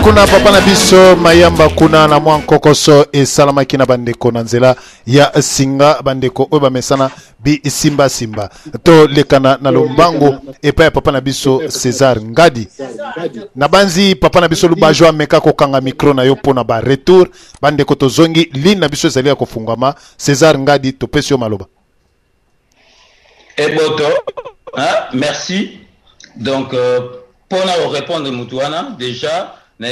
kuna papa na biso mayamba kuna na mwa kokoso e salama kina bandeko na nzela ya singa bandeko oyo bamesana bi simba simba to lekana na lombango epa ya papa na biso César Ngadi na banzi papa na biso lubajo ameka kokanga micro na yo pona ba retour bandeko to zongi ligne na biso ezali ya kofungama César Ngadi to pesio maloba Eboto, hein, merci. Donc, pour nous répondre, Moutouana, déjà, nous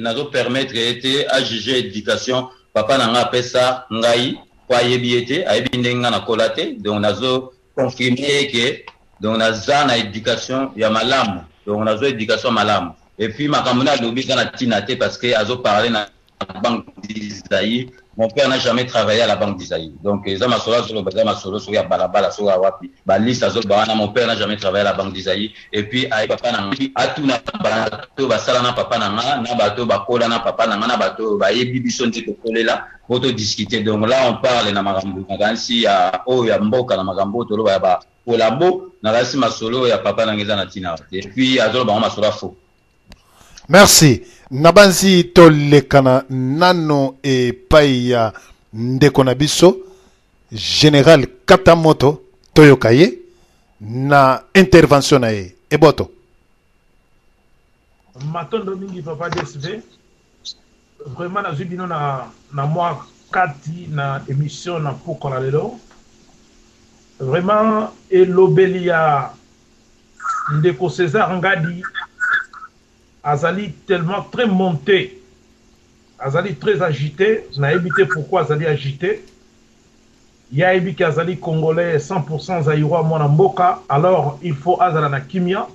avons permettre à juger l'éducation. Papa n'a pas fait ça, ngai, pas yébiété, a yébindenga na kolate. Donc, nous avons confirmé que, donc, nous avons éducation, il y a malam. Donc, nous avons éducation malam. Et puis, ma camarade a oublié na tinate parce que, nous avons parlé dans la banque d'Isaïe. Mon père n'a jamais travaillé à la banque d'Isaïe. Donc, mon père n'a jamais travaillé à la banque d'Isaïe. Et puis, papa n'a tout na bato, basalana papa na bato, bakola na papa na bato, bison de là, pour discuter. Donc là, on parle na magambo. Nagansi ya mboka na magambo, tolo ba kolabo, nagansi masolo ya papa na ngeza na tina. Et puis, azolo ba masolo faux. Merci. Nabanzi tolekana nano e paya ndeko na biso Général Katamoto Toyokaye na intervention na ye eboto matondo mingi papa DSV vraiment na zubino na moi kati na émission na poko na lelo vraiment elobelia ndeko César Ngadi Azali tellement très monté, Azali très agité, je n'ai évité pourquoi Azali agité. Il y a évité Azali congolais 100% Zaïrois Mboka, alors il faut Azala na Kimia.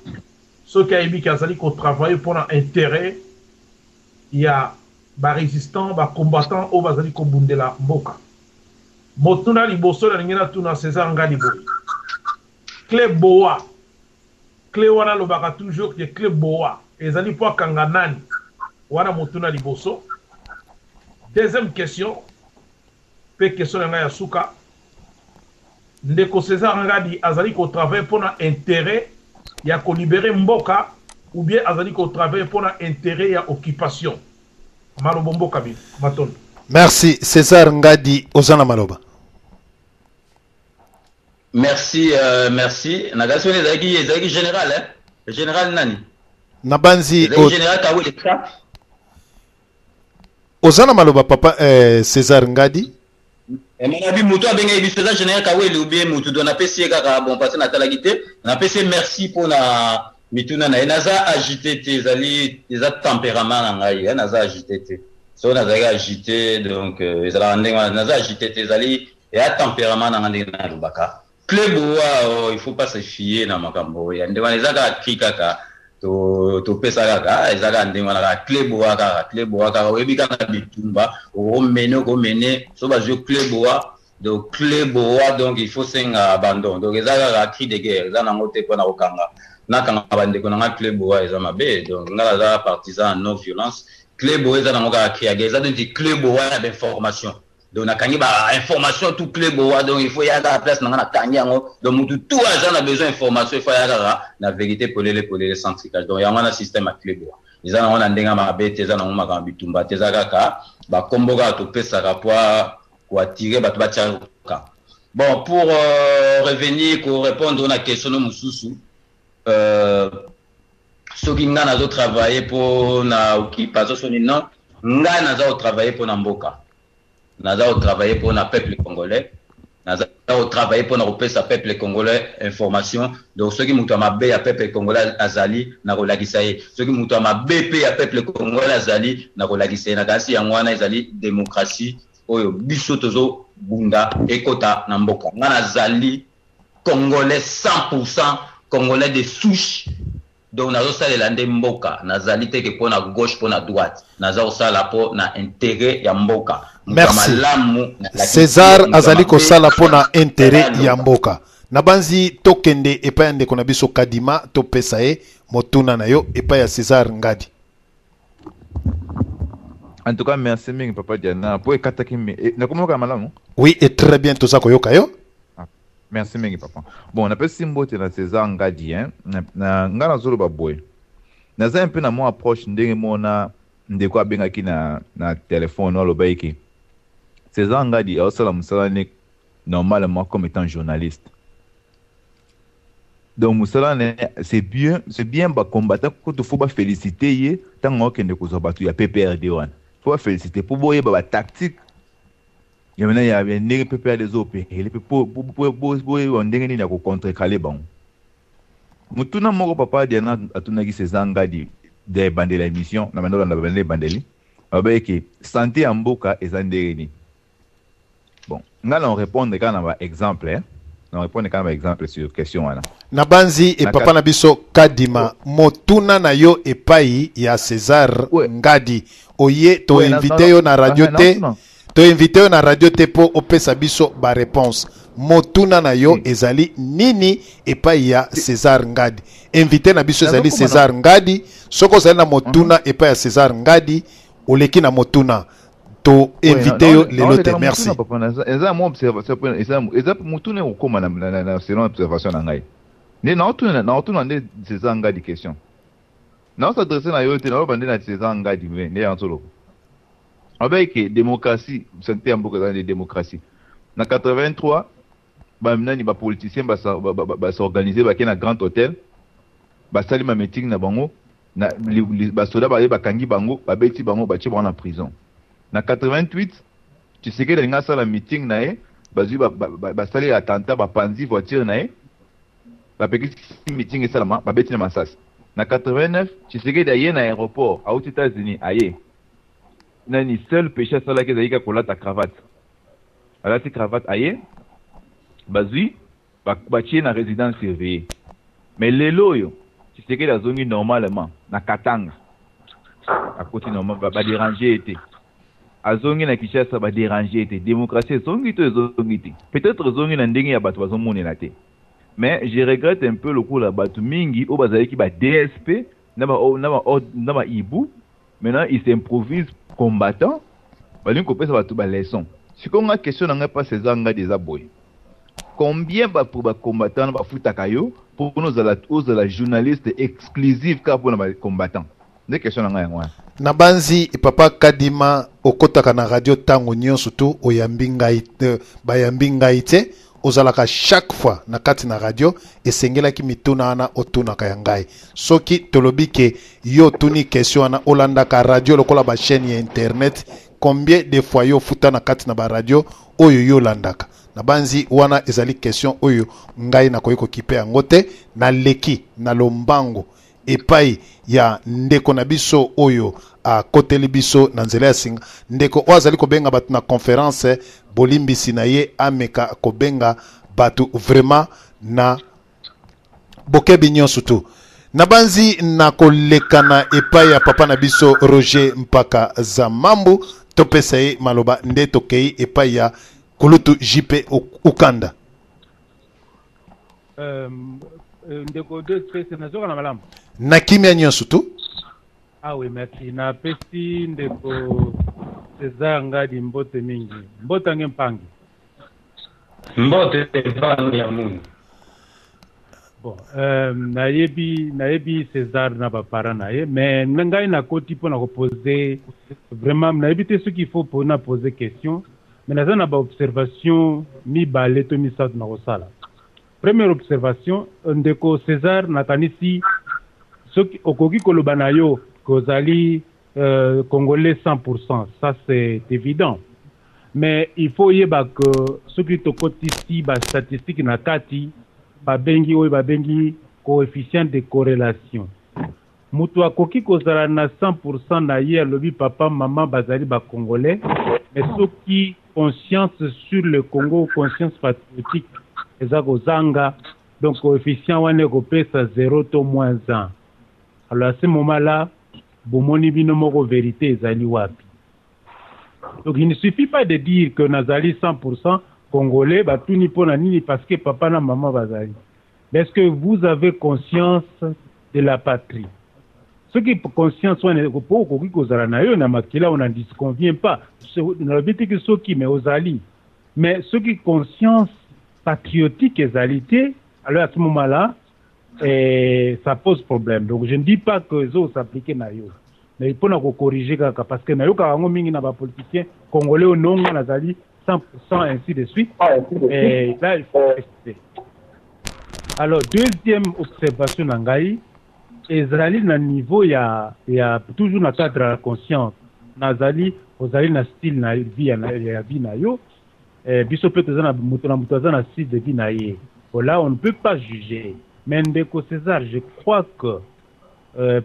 Ce qui a évité Azali qu'on travaille pour un intérêt, il y a des résistants, des combattants, ou Azali qu'on bunde la Mboka. Motuna liboso na ngena tuna César Ngadi boy. Clé boa. Clé wana lobaka toujours que clé boa. Ezali po kanganani wana motuna liboso. Deuxième question pe question nga ya suka ndeko César Ngadi azali ko travailler pour un intérêt ya ko libérer mboka ou bien azali ko travailler pour un intérêt ya occupation malobo mboka bi matondo. Merci César Ngadi ozana maloba. Merci merci nagasi ezaki général hein général nani Nabanzi général Kawele ozana maloba papa César Ngadi Emenabi muto abenga biso za général Kawele ou bien muto dona pesi kaka bon passer na talagité na pesi merci pour na mituna na naza agité tezali za tempérament na ngai naza agité te so naza agité donc ezala ndenga naza agité tezali ya tempérament na ngai na lubaka club il faut pas se fier na makambo ya ndenga ezaka kikaka to pesa kaka ezaka ndenge wana club waka webi kaka bitumba o mene so ba jeu club donc club donc il faut senga abandon donc ezaka cri de guerre ezana ngote pona okanga na kanga bandeko na club eza mabe donc ngala za partisan non violence club ezana ngoka cri de guerre ezana dit club d'information donc na kangi ba information tout club donc il faut y avoir la place na kangi yango donc tout agent a besoin d'information il faut y avoir la vérité pour les centricage donc il y a un système à club ils en ont ndenga mabete ils en ont ma bitumba teza kaka ba komboka to pesa ka pour attirer ba tia bon pour revenir pour répondre à la question de mususu ceux qui n'ont pas travaillé pour na occupation non nga naza travailler pour na mboka naza travailler pour le peuple congolais naza travailler pour le peuple congolais information donc ceux qui mutu mabe ya peuple congolais azali na kolakisa ye ceux qui mutu mabe pe ya peuple congolais azali na kolakisa na kasi ya ngwana ezali démocratie oyo biso tozo bunda ekota na mboka ngana azali congolais 100% congolais de souche donc nazo salela nde mboka nazali teke po na gauche po na droite nazo sala po na intérêt ya mboka. Merci César azali ko sala po na intérêt ya mboka nabanzi tokende epa ndeko na biso Kadima to pesa e motuna na yo epa ya César Ngadi. En tout cas merci mingi papa Diana po ekata kimi na komoka malamu. Oui et très bien tout ça koyoka yo. Merci mingi papa. Bon, on appelle Simbote na César Ngadi hein na ngana zolo ba boy. naza un peu na mon approche ndenge mona ndeko abengaki na téléphone no alobaiki César Ngadi aosala musala ne normalement comme étant journaliste. Donc musala ne c'est bien ba combattant ko to faut ba féliciter ye tango kende ko zo batu ya PPRD wana. Faut ba féliciter pour boye ba tactique. Ya mena ya ndenge PPRD zo pe ele pe pour boye ndenge ni na ko contrecaler bango. Mutuna moko papa diana atunaki César Ngadi de bandela émission na mendo na bandela bandeli. Abeki santé ya mboka ezandeni. Bon, on répond quand on a exemple, hein. On répond quand on a exemple sur question wana. Nabanzi et papa na biso kadima motuna na yo epai ya César Ngadi. Oye to invité yo na radio te. To invité yo na radio te po opesa biso ba réponse. Motuna na yo ezali nini epai ya César Ngadi. Invité na biso ezali César Ngadi. Soko zali na motuna epai ya César Ngadi oleki na motuna. To invité yo lelo te merci. Eza mon observation eza mutune ukoma na selon observation na ngai. Ne na otuna nde César Ngadi question. Na s'adresser na yo te na bande na César Ngadi ne ya ntolo. Avec démocratie, santé en beaucoup de démocratie. Na 83 ba minani ba politicien ba s'organiser ba na grand hôtel. Ba sali ma meeting na bango na ba soda ba kangi bango ba beti bango ba tshi en prison. Na 88 tu sais que dans ça la meeting na e bazu ba sali attentat ba panzi voiture na e ba petit meeting et seulement ba beti na Massas. Na 89 tu sais que d'ailleurs na aéroport aux États-Unis aye nani seul péché ça là que zaika kola ta cravate ala ti cravate aye bazu ba tshi na résidence surveillée mais lelo yo tu sais que la zone normalement na Katanga à côté normalement ba déranger était azongi na Kinshasa ba déranger était démocratie zongi to zongi te peut-être zongi na ndenge ya bato bazomone na te mais je regrette un peu le coup la bato mingi o bazali ki ba DSP na ba ibu maintenant ils s'improvisent combattants bali ko pesa bato ba leçon si ko nga question nga pas César Ngadi des aboy combien ba pour ba combattants ba futaka yo pour nous à la journaliste exclusive ka pour na combattants des questions nga ngwa na banzi papa kadima okotaka na radio tango nyonso tu oyambi ngai bayambi ngai te ozalaka chaque fois na kati na radio esengelaki mituna ana otunaka ya ngai soki tolobi ke yo tuni question ana olandaka radio lokola ba chaîne ya internet combien de fois yo futa na kati na ba radio oyo yo landaka na banzi wana ezali question oyo ngai na koyiko kipe yango te na leki na lombango epai ya ndeko na biso oyo a koteli biso na nzela ya singa ndeko oazali kobenga batu na conférence bolimbisi na ye ameka kobenga batu vraiment na bokebi nyonso tu na banzi na kolekana epai ya papa na biso Roger Mpaka Zamambu topesa ye maloba nde tokei epai ya Kulutu JP Ukanda. Ndeko de stress na zoka na malamu. Na kimia nyonso tu. Ah oui, merci. Na pesi ndeko César Ngadi mbote mingi. Mbota ngempangi. Mbote mpangi ya mungu. Bon, nayebi César na bapara na ye, mais ngai na koti po na poser vraiment nayebi te ce qu'il faut pour na poser question, mais naza na ba observation mi baleto mi sa na kosala. Première observation, ndeko César nakanisi soki okoki koloba na yo kozali congolais 100%, ça c'est évident. Mais il faut yeba que soki tokoti si ba statistique na kati babengi oyo babengi coefficient de corrélation. Mutu akoki kozala na 100% na ye alobi papa maman bazali ba congolais, mais soki conscience sur le Congo, conscience patriotique eza kozanga, donc coefficient wane kopesa 0 to moins 1. Alors à ce moment-là, bomoni bino moko vérité ezali wapi. Donc il ne suffit pas de dire que nazali 100% congolais, batuni pona nini parce que papa na maman bazali. Mais est-ce que vous avez conscience de la patrie? Ce qui est conscience wane ko koki kozala na yo na makila on n'en disconvient pas. On a dit que ceux qui mais ozali. Mais ce qui est conscience patriotique ezalité, alors à ce moment-là, et ça pose problème. Donc je ne dis pas que ça s'applique na yo. Mais il faut corriger parce que na yo ka ngo mingi na ba politiciens congolais au nom nazali 100% ainsi de suite. Et là il faut rester. Alors deuxième observation nangai ezali na niveau ya toujours na cadre la conscience. Nazali ozali na style na vie ya vie na yo. Biso peut na mutu na style de vie na ye. Là on ne peut pas juger. Mais Ndeko César, je crois que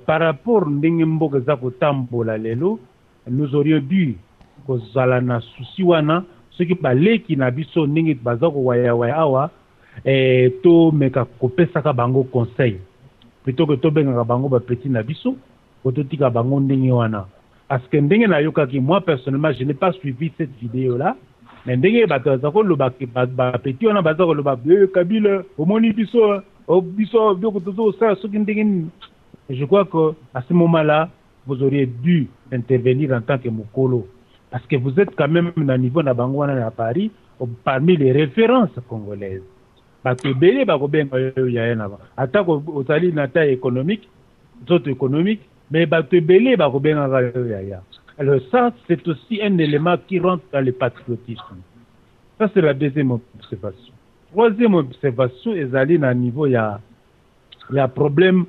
par rapport à Ndenge za kotambola lelo, nous aurions dû kozala na souci wana ce qui balé qui na biso ndenge bazako waya awa to meka kopesa ka bango conseil plutôt que to benga bango ba petit na biso ototika bango ndenge wana parce que ndenge na yoka ki moi personnellement je n'ai pas suivi cette vidéo là mais ndenge bazako lo ba petit wana bazako lo ba Kabila omoni biso je crois que à ce moment-là, vous auriez dû intervenir en tant que Mokolo. Parce que vous êtes quand même à niveau de Bangwana à Paris, parmi les références congolaises. Parce que Bélé attaque aux alliés économique, socio-économique, mais Bélé alors ça, c'est aussi un élément qui rentre dans le patriotisme. Ça, c'est la deuxième observation. Troisième observation, ils allaient à un niveau, il y a problème,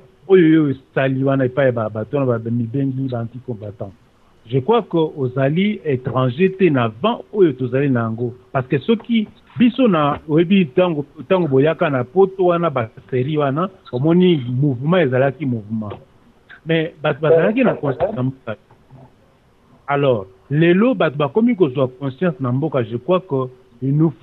je crois que aux alliés étrangers, parce que ceux qui, bisona, tango boyaka na poto wana ba série wana, omoni mouvement ezalaki mouvement. Mais bazalaki na conscience. Alors, lelo ba comme que soit conscience na mboka, je crois que nous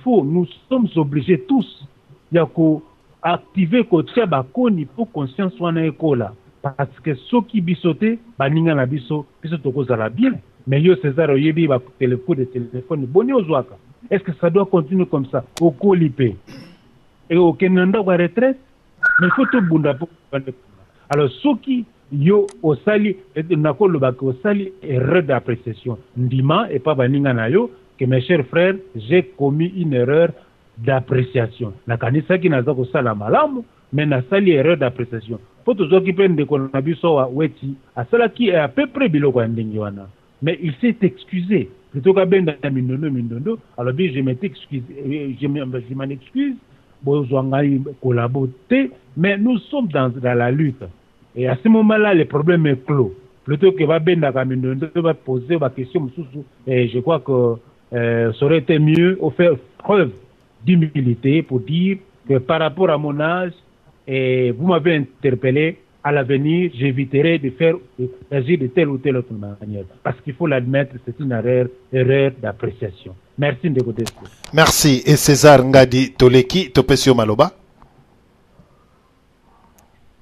sommes obligés tous yako activer côté bakoni pour conscience wana ekola parce que ceux qui bisoté baninga na biso toko zala bien mais yo César oyebi ba téléphone boni ozwaka est-ce que ça doit continuer comme ça au colipé et au kenanda wa retraite mais faut tout bunda pour alors ceux qui yo osali nakolo ba osali erreur d'appréciation ndima et pas baninga na yo que mes chers frères, j'ai commis une erreur d'appréciation. La kanisa qui n'a pas sala malamu, mais n'a sali erreur d'appréciation. Faut toujours qui prennent des konabiso wa weti, à cela qui est à peu près biloko ndingiwana. Mais il s'est excusé. Plutôt qu'à ben dans mindondo, alors bien je m'excuse, je m'en excuse, bozwangai collaborer, mais nous sommes dans la lutte. Et à ce moment-là, le problème est clos. Plutôt que va ben dans mindondo, va poser ma question, et je crois que ça aurait été mieux de faire preuve d'humilité pour dire que par rapport à mon âge, vous m'avez interpellé, à l'avenir, j'éviterai d'agir de telle ou telle autre manière. Parce qu'il faut l'admettre, c'est une erreur d'appréciation. Merci de côté. Merci. Et César Ngadi Toleki, Topesio Maloba.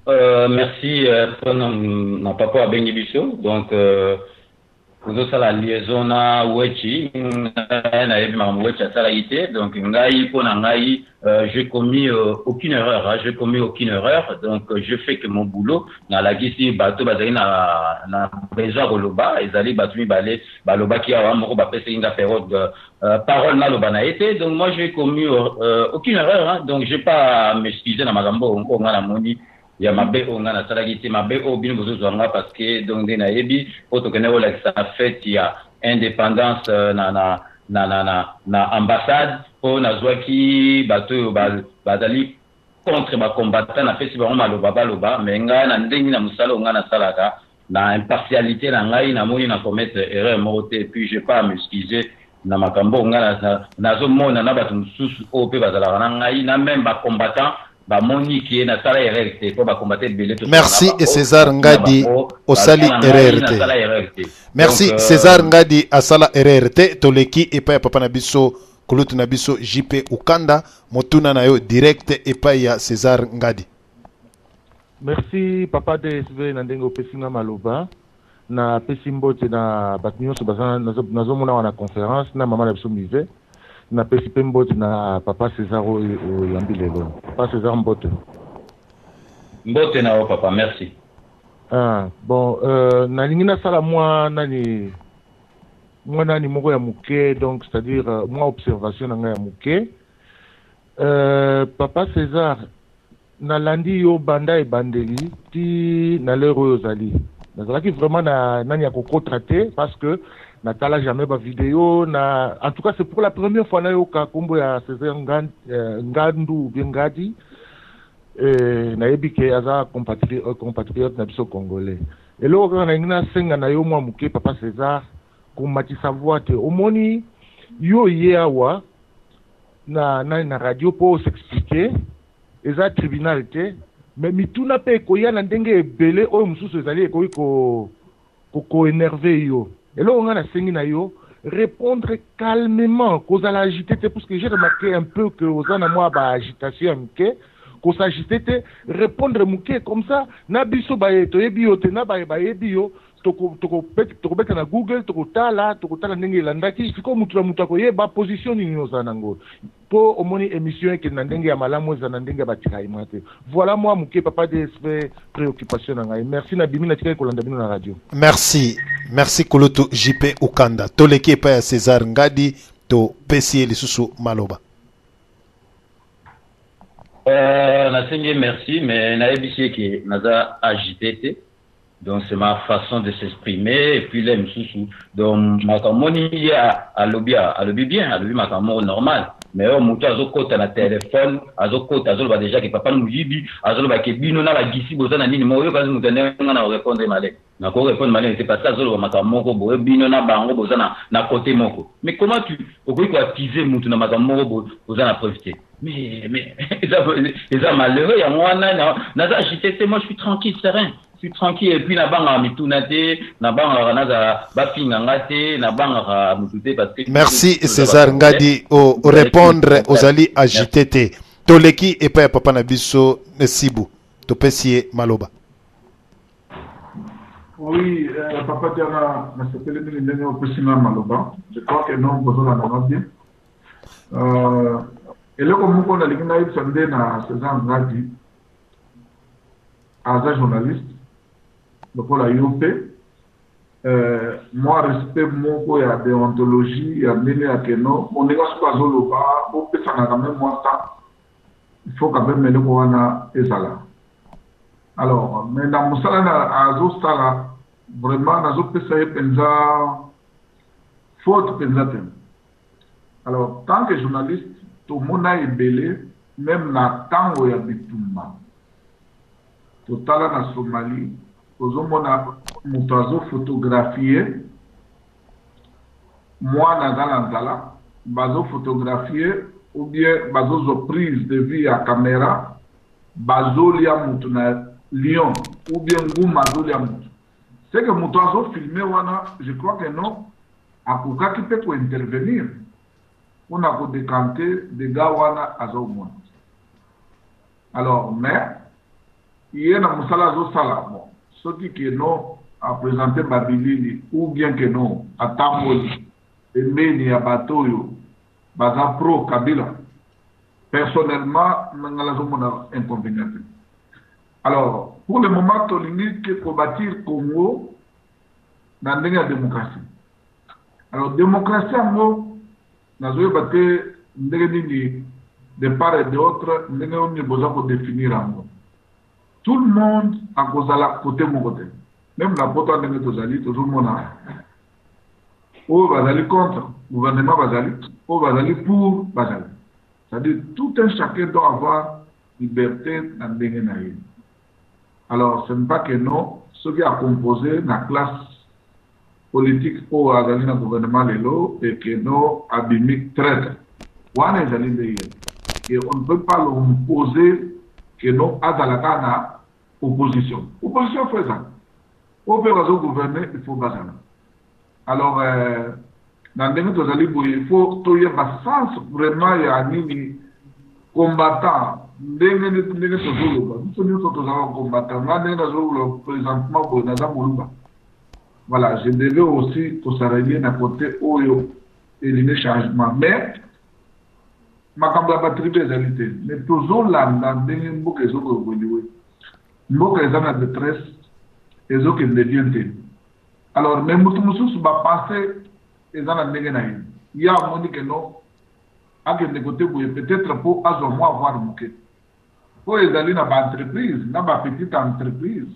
Merci pour notre papa Bengi Bisso. Donc, pour la liaison na wechi na yebi ma wechi asalagité donc ngai pona ngai j'ai commis aucune erreur j'ai commis aucune erreur donc je fais que mon boulot na la gisi bato bazali na besoin koloba ezali bato mibale baloba ki awa moko bapesa inga période parole na loba na été donc moi j'ai commis aucune erreur donc j'ai pas m'excuser na magambo ngo ngana moni ya mabe onga na salagiti mabe o bino bozozwanga parce que donc de na yebi otokene ola ça fait il y a indépendance na ambassade po na zwaki bato bazali contre ba combattant na pesi ba maloba mais nga na ndengi na musala onga na salaka na impartialité na ngai na moni na commettre erreur morte puis je pas m'excuser na makambo onga na zo mona na bato mususu o pe bazala na ngai na même ba combattant. Merci et César Ngadi Osali RRT. Merci César Ngadi Asala RRT Toleki et pa papa nabiso Kulutu nabiso JP Ukanda motuna nayo direct et pa ya César Ngadi. Merci papa DSV Nandengo Pesinga Maloba na Pesimbote na Batnyoso bazana nazomona wana conférence na mama na biso mive. Na pesi mbote na papa César Yambilelo. Papa César Mbote. Mbote na papa, merci. Bon, na lingina sala moi nani moko ya muke donc c'est-à-dire moi observation na ya muke. Papa César nalandi yo banda ebandeli ti na lero oyo ozali nazalaki vraiment na nani ya kokota te parce que natala jamais ba vidéo na en tout cas c'est pour la première fois nayoka kombo ya Césaire Ngandu bien Ngadi nayebi ke aza compatriote na biso congolais eloko kaka na ngina senga na yo mwa muke papa César komatisa voix te omoni yo ye awa na radio po s'expliquer eza tribunal te mais mituna pe koya na ndenge ebele oyo mususu ezali ekoki ko énerver yo eloko nga na sengi na yo répondre calmement kozala agité te parce que j'ai remarqué un peu que ozana moi ba agitation muke ko s'agiter te répondre muke comme ça na biso ba toyebi yo te na ba yebi yo toko beta na Google tokotala ndenge elandaki siko mutu akoyeba position nini ozana ngo po omoni émission ke na ndenge ya malamu eza na ndenge ya batika imate voilà moi muke papa DSV préoccupation na ngai merci na bimi na tika kolanda bino na radio merci Kulutu JP Ukanda toleki epai ya César Ngadi to pesi lisusu maloba nasengi merci mais nayebi ke naza agité. Donc c'est ma façon de s'exprimer et puis les msusu donc makamoni ya alobi bien alobi makamoni normal mais au mutu azokota na téléphone azokota azoloba déjà que papa muyibi azoloba ke bino na la gisi bozana nini mo yo kazi mutane ngana répondre malé na ko répondre malé c'est pas ça azoloba makamoko bo bino na bango bozana na côté moko mais comment tu okoki ko attiser mutu na makamoko bozana profiter mais ça malheureux ya mwana na agité moi je suis tranquille serein je suis tranquille et puis na banga mitunate na banga naza bafinga ngate na banga mutute parce que merci César Ngadi au répondre aux ali agité te toleki et pas papa na biso Sibu to pesie maloba oui papa Diana na sepele mini ndenge au pesie maloba je crois que non besoin na bien eloko moko na lingi na yitsande na César Ngadi aza journaliste lokola yope moi respect moko ya déontologie ya mene ya keno moninga soki azoloba opesana quand même moi ça il faut quand même eloko wana ezala alors mais na mosala na azosala vraiment nazopesa ye mpenza faute mpenza te alors tant que journaliste tomona ebele même na ntango ya bitumba totala na Somalie ozomona moto azophotographier mwana aza na nzala bazophotographier ou bien bazozwa prise de vue ya caméra bazolia moto na lion ou bien nguma azolia moto c'est que moto azofilme wana je crois que non akokaki mpe kointervenir mpona kodekante dega wana azomona alors mais ye na mosala azosala bon soki ke non a présenter babilili ou bien que non atamboli emeni ya bato oyo baza pro Kabila personnellement nanga nazomona inconvénient. Alors pour le moment tolingi ke kobatir Congo na ndenge ya démocratie. Alors démocratie yango nazoyeba te ndenge nini de part et d'autre ndenge oni boza ko définir yango. Tout le monde a kozala côté mon côté. Même la poto ndenge tozali toujours mona. O bazali contre gouvernement bazali, o bazali pour bazali. C'est-à-dire tout un chacun doit avoir liberté dans ndenge na ye. Alors ce n'est pas que non, ce qui a composé la classe politique pour azali na gouvernement lelo et que non abimi traite. Wana ezali de ye. Et on ne peut pas l'imposer que non azalaka na opposition. Opposition fait ça. Au peut gouverner, il faut bazana. Alors, dans le cas il faut qu'il y ait un sens vraiment il y a nini combattant. Voilà, je devais aussi que ça revienne à côté Oyo et les changements. Mais makambo ya batribe ezalité mais tozolanda ndenge mboka ezokoevolue mboka eza na détresse ezokende bien te alors mais motu mosusu bapense eza na ndenge na ye ya amoni ke no akende kote boye peut-être po azwa mwa avoir moke pour les alliés dans l'entreprise, dans la petite entreprise.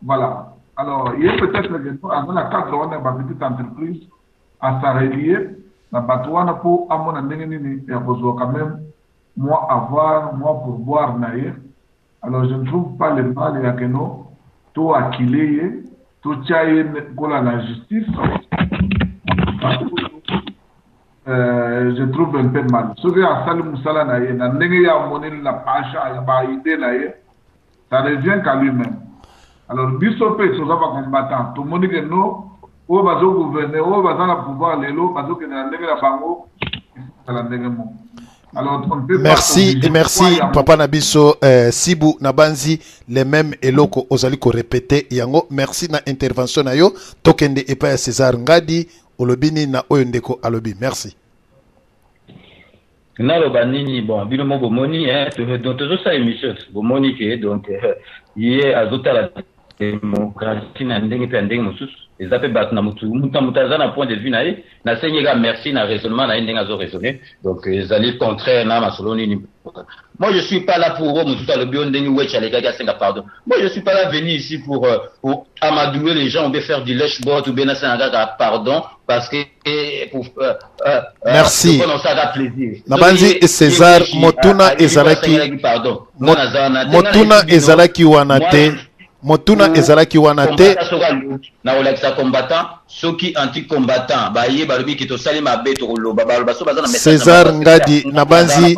Voilà. Alors, il y a peut-être dans la cadre de la petite entreprise à s'arrêter, dans la batouane pour à mon année, et à besoin quand même, moi avoir, moi pour boire naïe. Alors, je ne trouve pas le mal, il y a que non, tout acquilé, tout tchaïe pour la justice. Je trouve un peu mal. Ce qui est à Salim Moussala naïe, dans la pacha, ça revient qu'à lui-même. Alors, Bissopé, c'est ça combattant. Tout le monde dit que non, où va le gouverner, où va le pouvoir, les lots, parce que dans la bango, c'est la négation. Alors, on peut merci, et merci, Papa Nabiso, Sibu Nabanzi, les mêmes eloko ozali ko répéter yango. Merci na intervention na yo. Tokende epa César Ngadi, olobini na oyondeko alobi. Merci. naloba nini bon bino mo bomoni donc tozosa émission bomoni ke donc ye azotala démocratie na ndenge pe ndenge mosusu eza pe bato na mutu aza na point de vue na ye nasenyeka merci na raisonnement na ye ndenge azo raisonner donc ezali contraire na masolo nini. Moi je suis pas là pour mutu alobi o ndenge wecha lekaki asenga pardon. Moi je suis pas là venu ici pour amadouer les gens ou bien faire du lèche-botte ou bien asenga pardon parce que merci. Nabanzi César Motuna ezalaki Motuna ezalaki wanate Motuna ezalaki wanate na olekisa combattant soki anti-combattant baye balobi ki tosali mabe tokoloba baloba so baza na message César Ngadi Nabanzi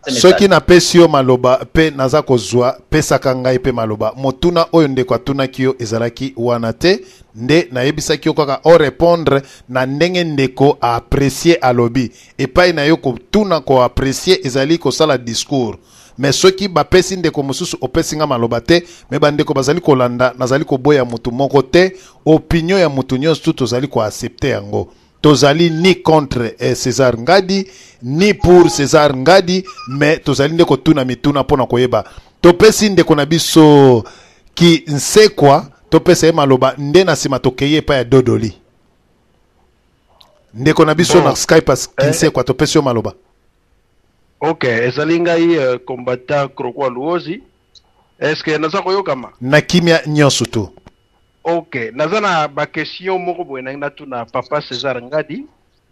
soki na pesio maloba pe naza kozwa pesaka ngai pe maloba Motuna oyo ndeko atunaki yo ezalaki wanate nde nayebisaki yo kaka o répondre na ndenge ndeko a apprécier alobi epai na yo kotuna ko apprécier ezali kosala discours. Mais ceux qui bapesi ndeko mosusu opesi nga maloba te me bandeko bazali kolanda nazali koboya mutu moko te opinion ya mutu nyonso tu tozali ko accepter yango tozali ni contre César Ngadi ni pour César Ngadi mais tozali ndeko tuna mituna pona koyeba topesi ndeko na biso ki nsekwa topesa ye maloba nde na sima tokeye pa ya dodoli ndeko na biso na Skype ki nsekwa topesi yo maloba. Ok, ezali ngai combattant Krokwa Luozi. Est-ce que naza koyokama? Na kimia nyonso tu. Ok, naza na ba question moko boye na tuna papa César Ngadi.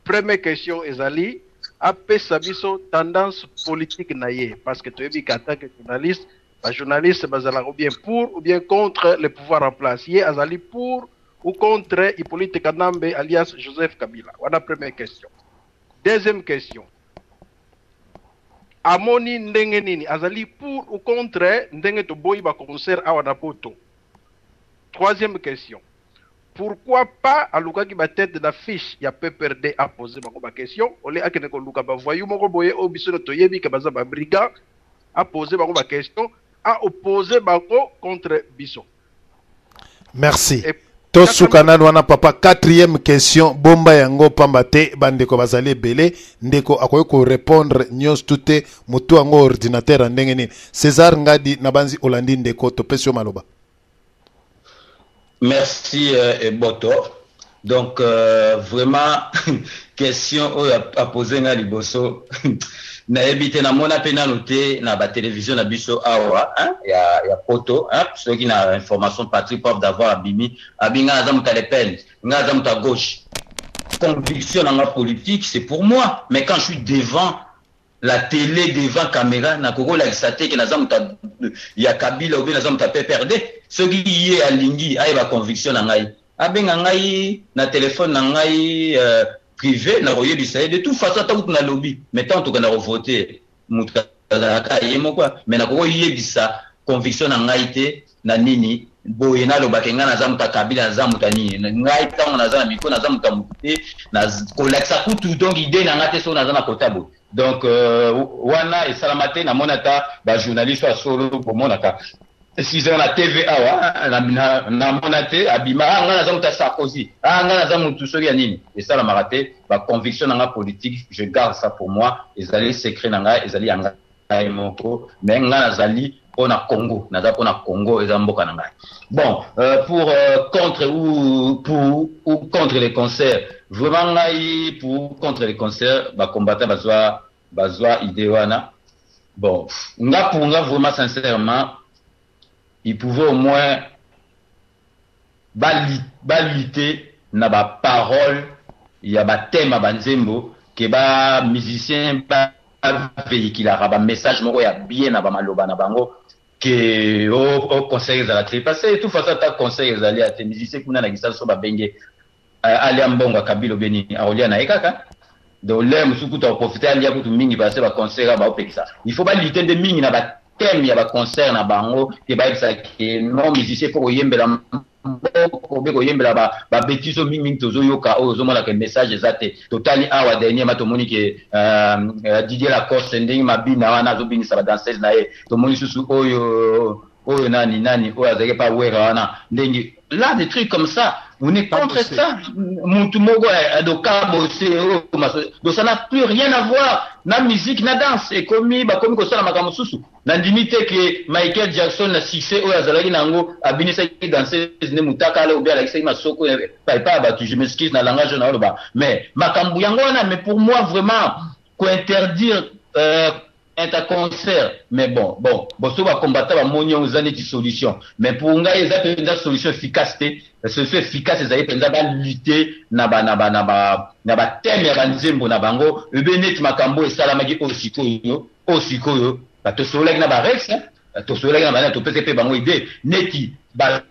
Première question ezali apesa biso tendance politique na ye parce que toyebi ka tant que journaliste, ba journaliste bazala ou bien pour ou bien contre le pouvoir en place. Ye azali pour ou contre Hippolyte Kanambe alias Joseph Kabila. Voilà première question. Deuxième question. Amoni ndenge nini azali pour ou contre ndenge to boyi ba concert awa na poto. Troisième question. Pourquoi pas alukaki ba tête d'affiche ya PPRD a posé ba question ole akene ko luka ba voyou moko boye obiso to yebi ka baza ba brigand a posé ba question a opposé bako contre biso. Merci. Tosukana wana papa. Quatrième question bomba yango pambate bandeko bazali belé ndeko akoye ko répondre nyos toute mutu yango ordinateur ndenge nini César Ngadi Nabanzi Olandi ndeko topesio maloba. Merci Boto. Donc vraiment question à poser na liboso na ebité na mona pena noté na ba télévision na biso awa ya poto ceux qui na information Patrick peuvent d'avoir abinga azamuta les peines nga azamuta gauche conviction dans la politique c'est pour moi mais quand je suis devant la télé devant caméra na koko la xaté que nazamuta ya Kabila ou bien nazamuta PPRD ceux qui y a lingi a ba conviction na ngai abenga ngai na téléphone na ngai privé na royer du Sahel de toute façon tant que na lobby mais tant que na voter mutakaka yemo quoi mais na ko yebisa conviction na ngaite na nini boye na loba kenga na zamuta Kabila na zamuta nini ngai tant na za miko na zamuta muté na kolaksa kutu donc idée na ngate so na za na kotabo donc wana et salamate na monata ba journaliste à solo pour monaka 6 ans la TVA na monate abima nga na zamuta Sarkozy nga na zamuta soki ya nini et ça la maraté ba conviction na politique je garde ça pour moi ezali secret na nga ezali yanga moko mais nga nazali pona Congo naza pona Congo ezamboka na ngai bon pour contre ou contre les concerts vraiment ngai pour contre les concerts ba combattant bazwa idée wana Bon, pour nga vraiment sincèrement, il pouvait au moins lutter na ba parole, il y a ba thème à banzembo, que ba musicien ba véhiculer ba message moko ya bien na ba maloba na bango que au conseil za la tri parce que tout façon ta conseil za les musiciens kuna na gisa so ba benge ali ambongo kabilo beni aolia na ekaka. Donc là, monsieur Kouta profiter à kutu mingi parce ba concert ba opekisa. Il faut ba lutter de mingi na ba thème ya ba concert na bango que ba ça que non musicien pour yembela ko yembela ba betiso mingi tozo yoka o zo mala ke message zate totali awa dernier mato moni ke Didier Lacoste ndingi mabina wana zo bini sa danseuse na e to moni susu oyo nani oyo azake pa wera wana ndingi là des trucs comme ça. On est contre ça. Donc ça n'a plus rien à voir. Na musique, na danse. Et comme ça, la makamususu. Na limite que Michael Jackson na succès au azalaki nango abinisa ki danser ne mutaka ala obi ala kisa masoko pas battu. Je m'excuse na langage na loba. Mais makambu yango na mais pour moi vraiment quoi interdire interconcert, mais bon, so va combattre la monnaie aux années de solution. Mais pour nga, ils ont une solution efficace, solution efficace, ils ont lutter, na ba thème ya banzembo na bango, ebenet makambo et salamagi aussi koyo, ba to soleil na ba rex, to soleil na ba to pese bango idée, neti, ba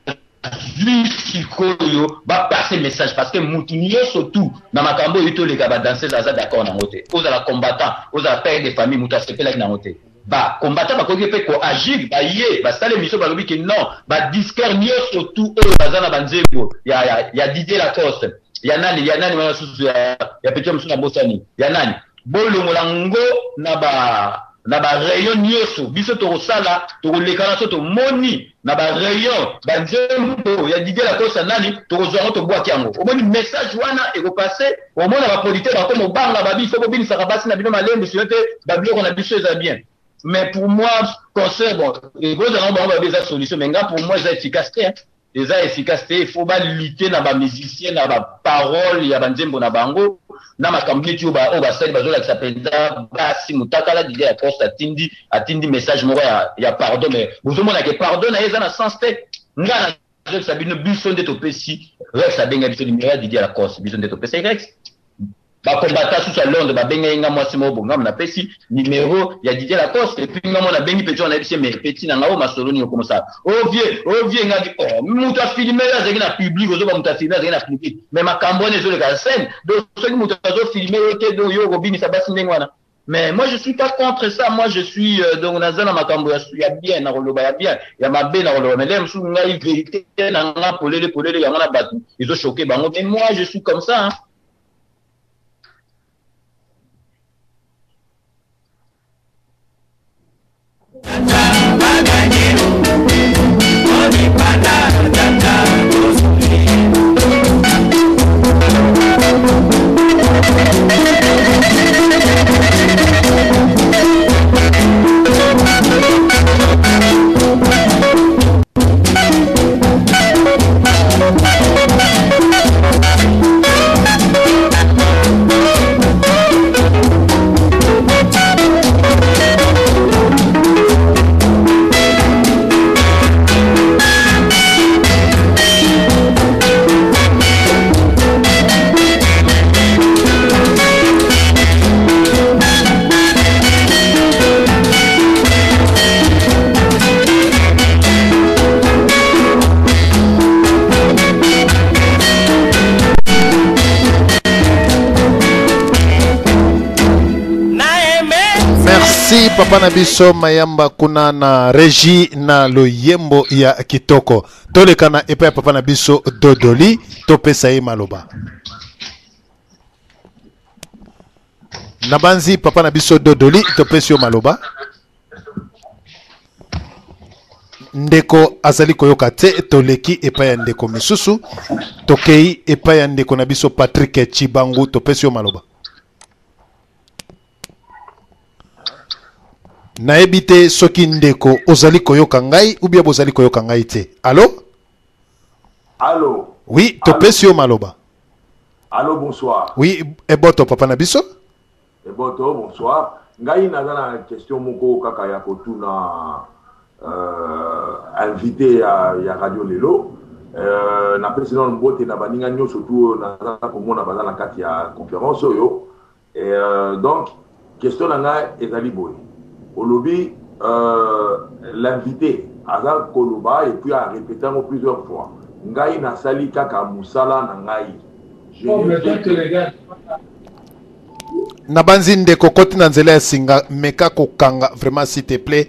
Koyo va passer message parce que Moutinio surtout dans ma cambo yuto les gars danser ça d'accord na moté aux la combattant aux père des familles muta se pela na moté ba combattant ba ko ko agir ba yé ba sale mission ba lobi que non ba discernir surtout eux bazana banzembo ya Didier Lacoste ya nani wana susu ya petit monsieur na bosani ya nani bolongo lango na ba rayon nyoso biso to sala to lekana so to moni na ba rayon banzembo ya Didier Lacoste nani to zo to bwa kiango o moni message wana e ko passer o mona ba polité ba ko mo banga ba biso ko bini saka basi na bino malembe sur te ba bio on a biso ça bien mais pour moi concert bon et gros on ba des solutions mais pour moi c'est efficacité efficacité il faut ba lutter na ba musicien na ba parole ya banzembo na bango na makambiti oba sali bazola qui s'appelle basi mutakala Didier Lacoste atindi message moko ya pardon mais vous mona que pardon na eza na sens te ngana je sabine biso nde to pesi rex abenga biso numéro Didier Lacoste biso nde to pesi rex ba combattant sous à Londres ba benga nga mwasi mo bonga na pesi numéro ya Didier Lacoste et puis nga mona bengi petit on a dit mais petit na ngao masoloni comme ça oh vieux nga di mutu a filmé là zeki na public ozo ba mutu a filmé zeki na public mais makambo ne zo le ka scène donc ceux qui mutu a filmé ok donc yo robini ça basi ndengwana mais moi je suis pas contre ça moi je suis donc nazana makambo ya bien na roloba ya bien ya mabe na roloba mais l'aime sous nga vérité na nga polele ya ngana batu ils ont choqué bango mais moi je suis comme ça hein. Merci papa na biso mayamba kuna na Regi na loyembo ya kitoko tolekana epa papa na biso Dodoli topesa ye maloba nabanzi papa na biso Dodoli topesa yo maloba ndeko azali koyoka te toleki epa ya ndeko misusu tokei epa ya ndeko na biso Patrick Chibangu topesa yo maloba nayebi te soki ndeko ozali koyoka ngai ou bien bozali koyoka ngai te. Allô? Allô? Oui, topesi yo maloba. Allô, bonsoir. Oui, eboto papa na biso? Eboto, bonsoir. ngai naza na question moko kaka ya kotuna invité ya radio lelo na président mbote na baninga nyonso tu naza komona baza na kati ya conférence oyo donc question na ngai ezali boye olobi l'invité aza koloba et puis a répété plusieurs fois ngai nasali kaka musala na ngai Nabanzi ndeko koti na nzela ya singa meka kokanga vraiment s'il te plaît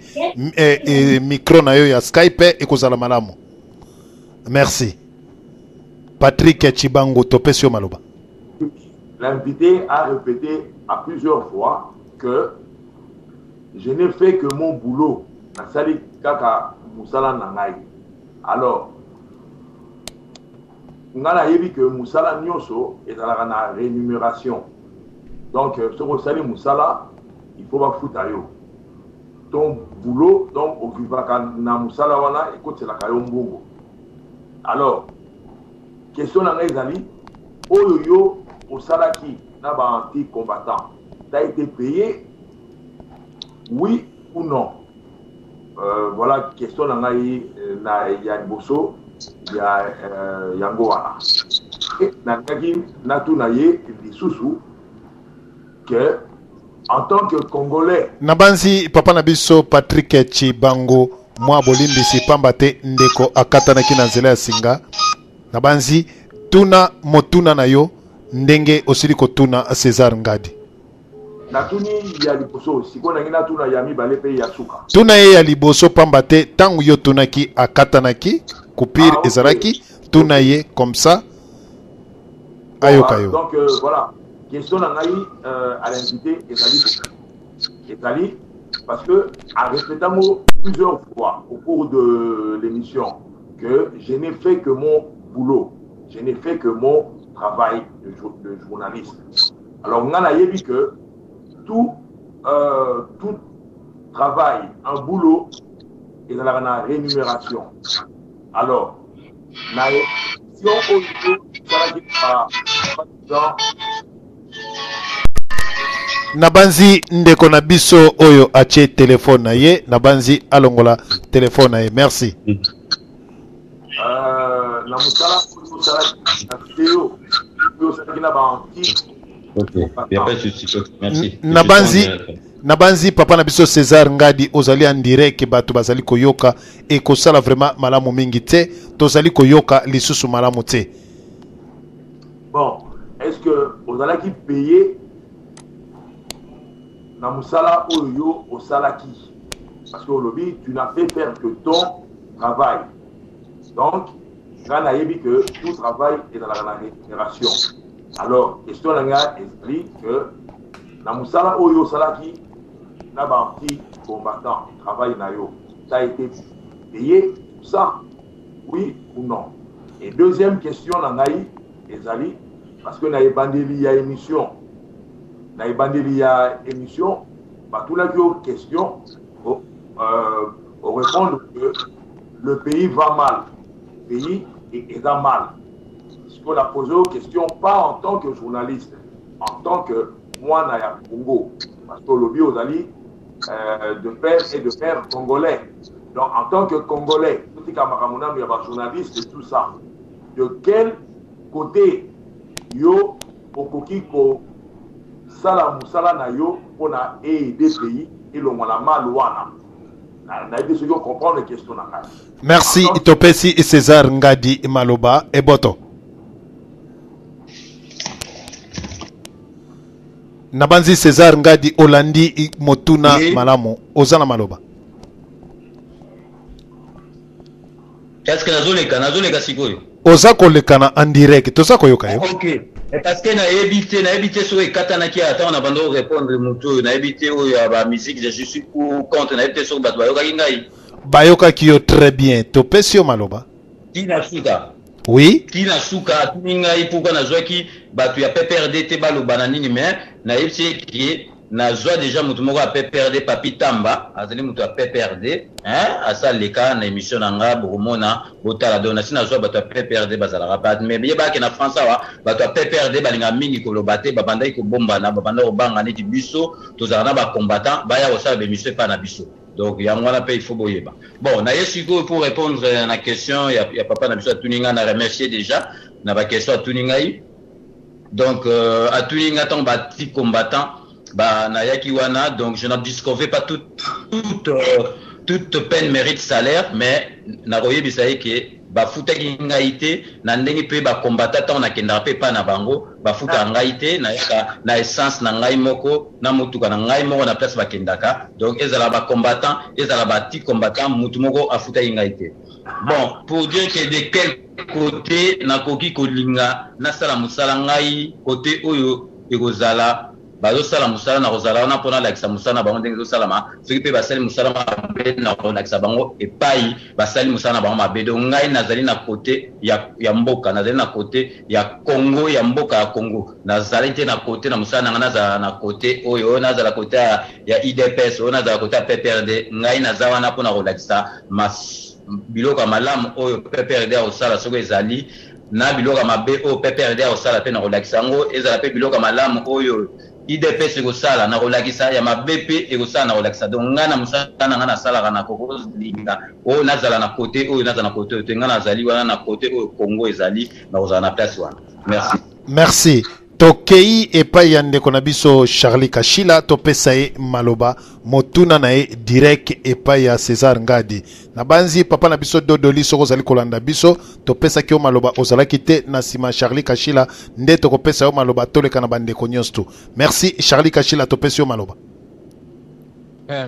micro na yo ya Skype ekozala malamu. Merci. Patrick Chibango Topesio Maloba. L'invité a répété à plusieurs fois que je n'ai fait que mon boulot. Nasali kaka musala na ngai. Alors ngana yebi que musala nyonso ezalaka na rémunération. Donc, ce que sali musala, il faut pas foutre yo. Ton boulot, donc, au na musala wana, écoute, c'est la kayo mbongo. Alors, question na ngezali, oyo au salaki, na ba anti-combattant, t'as été payé, oui ou non? Voilà, question na ngai, na Yanboso, yango wana. Et na ngaki, na tu na ye, lisusu, que, en tant que Congolais. Nabanzi papa nabiso Patrick Chibango mwa bolimbi si pambate ndeko akatana kina nzela ya singa. Nabanzi tuna motuna na yo ndenge osili kotuna César Ngadi. Natuni ya liboso siko na ngina tuna ya mibale pe ya suka. Tuna ye ya liboso pambate tangu yo tunaki akatanaki kupir ezaraki tuna ye comme ça ayokayo. Donc voilà. Question à l'invité Ezali parce que en répétant plusieurs fois au cours de l'émission que je n'ai fait que mon boulot, je n'ai fait que mon travail de journaliste. Alors on a dit que tout travail, un boulot est dans la rémunération. Alors si on Nabanzi ndeko na biso oyo ache telefone na ye Nabanzi alongola telefone na ye merci. Na musala teo yo sakina ba anti. OK, il y a pas de souci. Merci. Nabanzi papa na biso César Ngadi ozali en direct bato bazali koyoka et kosala vraiment malamu mingi te tozali koyoka lisusu malamu te. Bon, est-ce que ozalaki payer na musala oyo au salaki parce que au lobby tu n'as fait faire que ton travail. Donc grâce yebi que tout travail est dans la rémunération. Alors question là explique que na musala oyo salaki na ba petit combattant travail na yo ça a été payé tout ça oui ou non. Et deuxième question na ngai ezali parce que na ebandeli ya émission na ebandeli ya émission bah tout la question au répondre que le pays va mal, le pays est mal. Parce qu'on a posé aux questions pas en tant que journaliste, en tant que moi Naya Congo, parce que le bio d'Ali de père et de père congolais. Donc en tant que congolais, tout il y a journaliste et tout ça. De quel côté yo okokiko sala musala na yo pour na aider pays et le mona malouana na aider ceux qui comprendre les questions na. Merci Itopesi et César Ngadi Maloba et Boto. Nabanzi César Ngadi Olandi Motuna Malamu Ozana Maloba. Est-ce que nazoleka sikoyo? Oza kolekana en direct, toza koyoka yo. OK. Parce que na évité sur les katanaki attend na bando répondre muto na évité o ya ba musique je suis pour contre na évité sur bato bayoka ngai. Bayoka kiyo très bien. Topesio Maloba. Tina suka. Oui. Tina suka ngai pourquoi na zwaki bato ya PPRD te balo bananini mais na évité qui nazwa déjà mutu moko ape perdre papi tamba azali mutu ape perdre asaleka na émission na nga bokomona botala donc nasi nazwa bato ape perdre bazalaka pa mais yebaki na France awa bato ape perdre balinga mingi koloba te babandaki kobombana babanda kobanga neti biso tozala na bacombattant baya kosala bémission epa na biso. Donc, il y a un peu, il faut boyeba. Bon, pour répondre à la question, il y a papa Nabiso à Tuninga, on a remercié déjà. On a la question à Tuninga. Donc, à Tuninga, tant bâti combattant, Nayakiwana, donc je n'en discouvre pas toute peine mérite salaire, mais Naroye Bisaye qui bafuta ngaite na ndenge pe ba combattant na kenda pe pa na bango bafuta ngaite na essence na ngai moko na mutuka na ngai moko na place ba kendaka donc ezala ba combattant ezala ba ti combattant mutu moko afuta ngaite. Bon, pour dire que de quel côté na koki kolinga na sala musala ngai côté oyo ekozala bazo sala musala na rozala na pona la kisa musala bango ndenge zo salama soki pe basali musala mabe na na kisa bango epai basali musala na bango mabe donc ngai nazali na côté ya mboka nazali na côté ya Congo ya mboka ya Congo nazali te na côté na musala na nazala na côté oyo nazala côté ya IDPS oyo nazala côté ya PPRD ngai nazawa na pona rolakisa biloko malamu oyo PPRD osala soki ezali na biloko mabe oyo PPRD osala pe na rolakisa ngo ezala pe biloko malamu oyo IDPS ekosala na kolakisa ya mabepe ekosala na kolakisa donc nga na musala nga nasalaka na koko linga oyo nazala na côté oyo nazala na côté oyo te nga nazali wana na côté oyo Congo ezali na kozala na place wana. Merci. Tokei epai ya ndeko na biso Charlie Kashila topesa ye maloba motuna na ye direct epai ya César Ngadi na banzi papa na biso Dodoli soko zali kolanda biso topesa ki yo maloba ozalaki te na sima Charlie Kashila nde tokopesa yo maloba toleka na bandeko nyonso. Merci Charlie Kashila topesa yo maloba.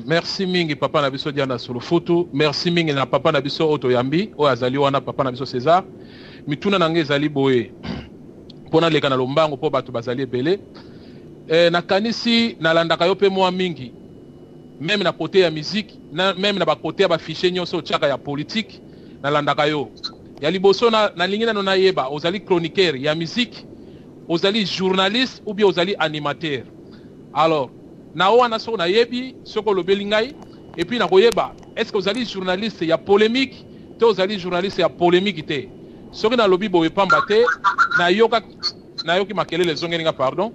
Merci mingi papa na biso Diana Sulufutu, merci mingi na papa na biso Otoyambi o azali wana papa na biso César mituna nange ezali boye pona leka na lombango po bato bazali ebele na kanisi na landaka yo pe mwa mingi même na côté ya musique même na ba côté ya ba fichier nyonso tchaka ya politique na landaka yo ya liboso na lingina no na yeba ozali chroniqueur ya musique ozali journaliste ou bien ozali animateur. Alors na wana so na yebi soko lobeli ngai et puis na koyeba est-ce que ozali journaliste ya polémique te ozali journaliste ya polémique te soki na lobi boye pamba te na yoki makelele zongeni nga pardon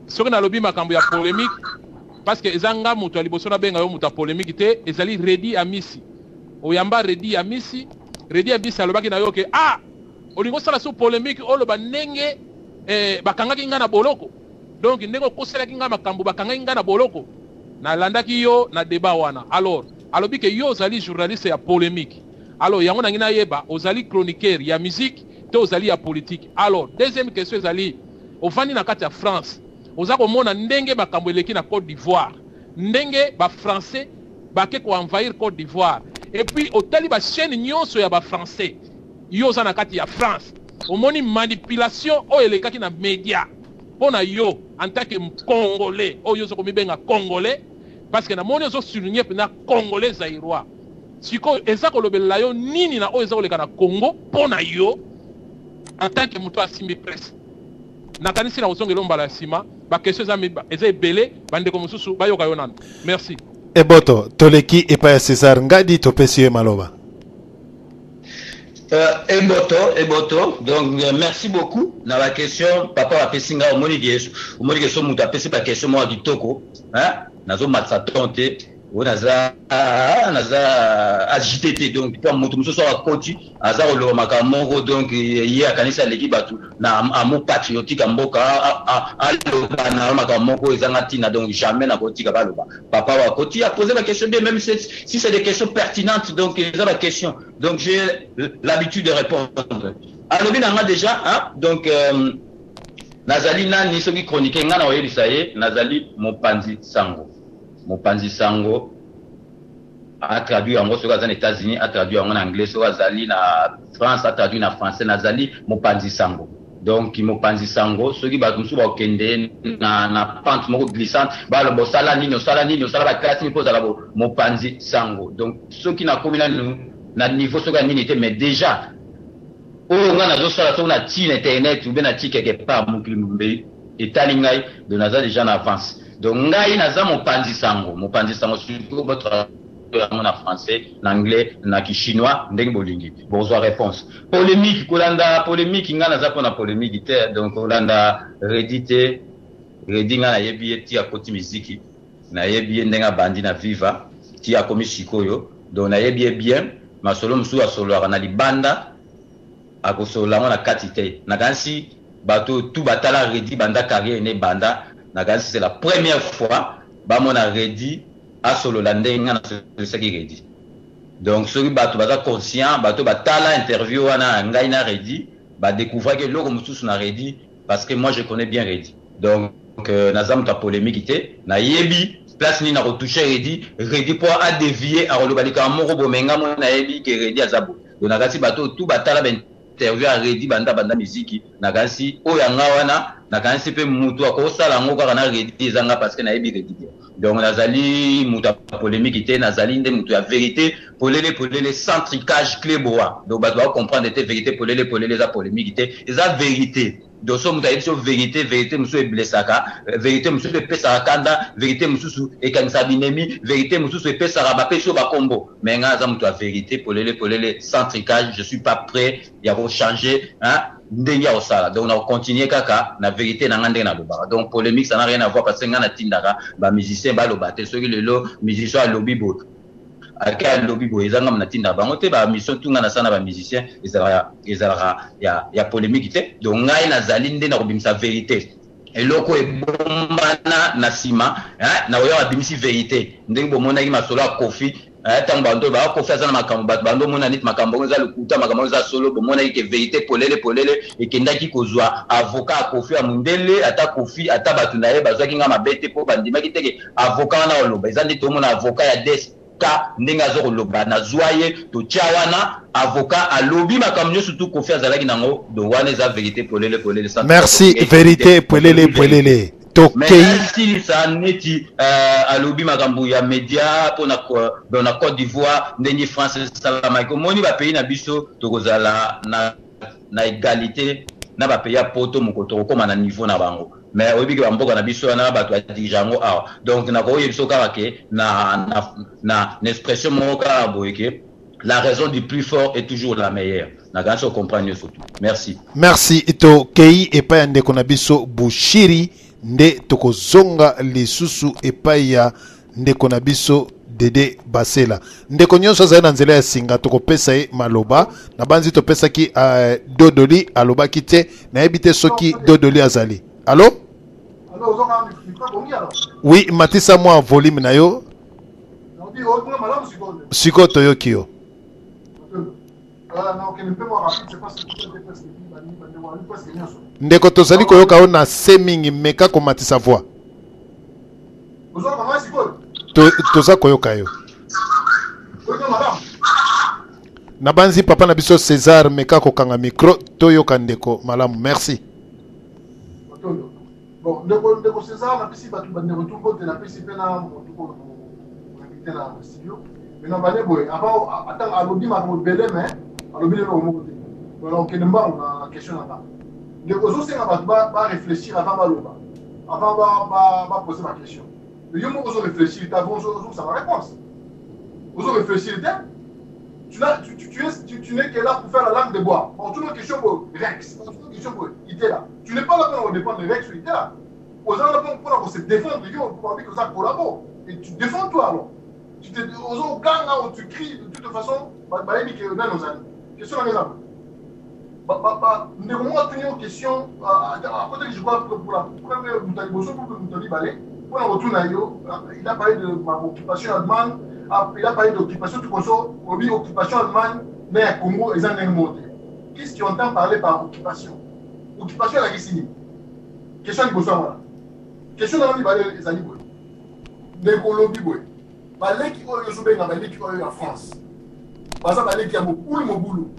soki na lobi makambo ya polémique parce que ezanga mutu ya liboso na benga yo mutu ya polémique te ezali Redi Amisi oyamba Redi Amisi alobaki na yoke olingo sala so polémique oloba ndenge bakangaki nga na boloko donc ndenge okoselaki nga makambo bakangaki nga na boloko na landaki yo na débat wana alors alobi ke yo ozali journaliste ya polémique. Alors, yango nangina yeba, ozali chroniqueur ya musique, te ozali ya politique. Alors, deuxième question ezali, ovandi na kati ya France, ozako mona ndenge bakambo eleki na Côte d'Ivoire, ndenge ba français bake ko envahir Côte d'Ivoire. Et puis otali ba chaîne nyonso ya ba français, yo za na kati ya France. Omoni manipulation o elekaki na média. Pona yo en tant que congolais, o yo zo ko mibenga congolais parce que na moni zo souligner na congolais zaïrois. Siko eza kolobela yo nini na oyo eza koleka na Congo pona yo en tant que mutu asimbi presse na kanisi na ozongelo mbala sima ba question eza ebele bandeko mosusu bayoka yo nano. Merci. Eboto toleki epa ya César Ngadi topesi ye maloba. Eboto donc merci beaucoup na la question papa wa pesinga omoni question mutu apesi ba question mo kitoko nazo matsa tonte naza agité donc pour moto mosusu wa koti aza oloba makamoko donc ye akanisa leki batu na amour patriotique mboka aloba na makamoko ezanga tina donc jamais na kotika baloba papa wa koti a posé la question bien même si c'est des questions pertinentes donc ils ont la question donc j'ai l'habitude de répondre alobi nanga déjà donc nazali nani soki chronique nga na oyebisa ye nazali Mopanzi Sango a traduit en gros aux États-Unis, a traduit en anglais, sur Azali na France, a traduit en français, Nazali Mopanzi Sango. Donc Mopanzi Sango, ceux qui battent sur au Kende na pente moko glissante, ba le sala nini ba classe ni pose à la Mopanzi Sango. Donc ceux qui n'a commis na niveau sur nini mais déjà on a zo sala sur na internet ou bien na quelque part muklimbe et talingai de Nazali déjà en avance. donc ngai naza mopanzi sango surtout votre en français, en anglais, en chinois, ndenge bolingi. Bonsoir réponse. Polémique, kolanda polémique, ngana za pona polémique te, donc kolanda redité, redinga na yebi ti akoti miziki, na yebi ndenga bandi na viva, ti akomi shikoyo, donc na yebi bien, ma solo musu asolo na libanda, akosolo na katite. Na gansi bato tout batala redi banda carrière ne banda, na gansi c'est la première fois ba mona redi à solo la ndenga na ce qui redi. Donc ceux qui bato baza conscient, bato batala interview wana ngai na redi, ba découvrir que loko mususu na redi parce que moi je connais bien redi. Donc nazam ta polémique té na yebi place ni na retoucher redi pour a dévier a rolobalika moko bomenga mo na yebi ke redi azabo. Donc nakasi bato tout batala ben interview a redi banda musique nakasi oyanga wana nakasi pe mutu akosala ngo kaka na redi ezanga parce que na yebi redi. Donc nazali muta polémique était nazali nde mutu ya vérité polele sans tricage clé bois. Donc ba doit comprendre était vérité polele za polémique était eza vérité. Donc so muta yeso vérité musu e blessaka vérité musu e pesa kanda vérité musu e kanisa binemi vérité musu e pesa ba peso ba kombo. Mais ngaza mutu ya vérité polele sans tricage, je suis pas prêt ya ko changer hein. Donc on a continué kaka na vérité na ngande na lobara. Donc polémique ça n'a rien à voir parce que ngana tindaka ba musicien ba lobate ceux qui le musicien à lobby bo aka lobby bo ezanga na tinda bango te ba mission tunga na sana ba musicien ezala ya polémique te. Donc ngai na zali nde na kobimisa vérité eloko e bombana na sima hein na oyo abimisi vérité ndenge bomona ki masolo a Kofi tant bando ba ko feza na makambo bat bando mona nit makambo za lukuta makambo za solo bo mona ke vérité polele et kendaki kozwa avocat Kofi a mundele ata Kofi ata batu na ye bazaki nga mabete po bandima kiteke avocat na oloba ezandi to mona avocat ya deska ndinga zo koloba na zwaye to chawana avocat a lobby makambo surtout Kofi azalaki nango do wana za vérité polele merci vérité polele merci ça neti à lobby makambo ya média pour na Côte d'Ivoire ndeni France salama ko moni ba pays na biso tokozala na égalité na ba pays ya poto mokoto ko na niveau na bango mais obi ke bamboka na biso na ba to dijango ah donc na ko yebiso ka ke na expression mo ka boyeke la raison du plus fort est toujours la meilleure. Na ganso comprendre surtout. Merci ito kei epa ndeko na biso Bushiri nde tokozonga lisusu epai ya ndeko na biso Dede Basela ndeko nyonso azali na nzela ya singa tokopesa ye maloba na banzi topesaki Dodoli alobaki te nayebi te soki Dodoli azali. Allo oui matisa mwa volume na yo siko toyoki yo. Ndeko tozali koyoka yo na semingi meka komatisa voix toza koyoka yo na banzi papa na biso César meka kokanga micro toyoka ndeko malamu merci. Bon ndeko César na pisi batu bandeko tumbo te na pisi pena motuko invité na studio mais na bane boy avant attends alobi ma ko belé mais alobi le mo te donc ne mba na question là ndeko zo senga batu ba réfléchir avant baloba avant ba poser ma question mais yo mo zo réfléchir ta bon zo ça va réponse ozo réfléchir tu n'es que là pour faire la langue de bois. Pour toute une question pour Rex, pour toute une question pour Itela. Tu n'es pas là pour dépendre de Rex ou Itela. Aux gens là pour se défendre, pour dire que ça collabore. Et tu défends toi alors. Tu te aux gang là où tu cries de toute façon, bah il que dans nos amis. Question par exemple. Nous devons tenir une question à côté je crois pour la première Moutaliboso pour Moutali Balé. Pour la retour il a parlé de ma occupation allemande. Il a parlé d'occupation tout conso, occupation allemande, mais à Congo, ils ont un mot. Qu'est-ce qu'on entend parler par occupation? Occupation à la Guissini. Question de Bossama. Question de les Aliboué. Des Colombiboé. Balé qui ont eu balé qui ont eu en France. Par exemple, balé qui a mon boulot.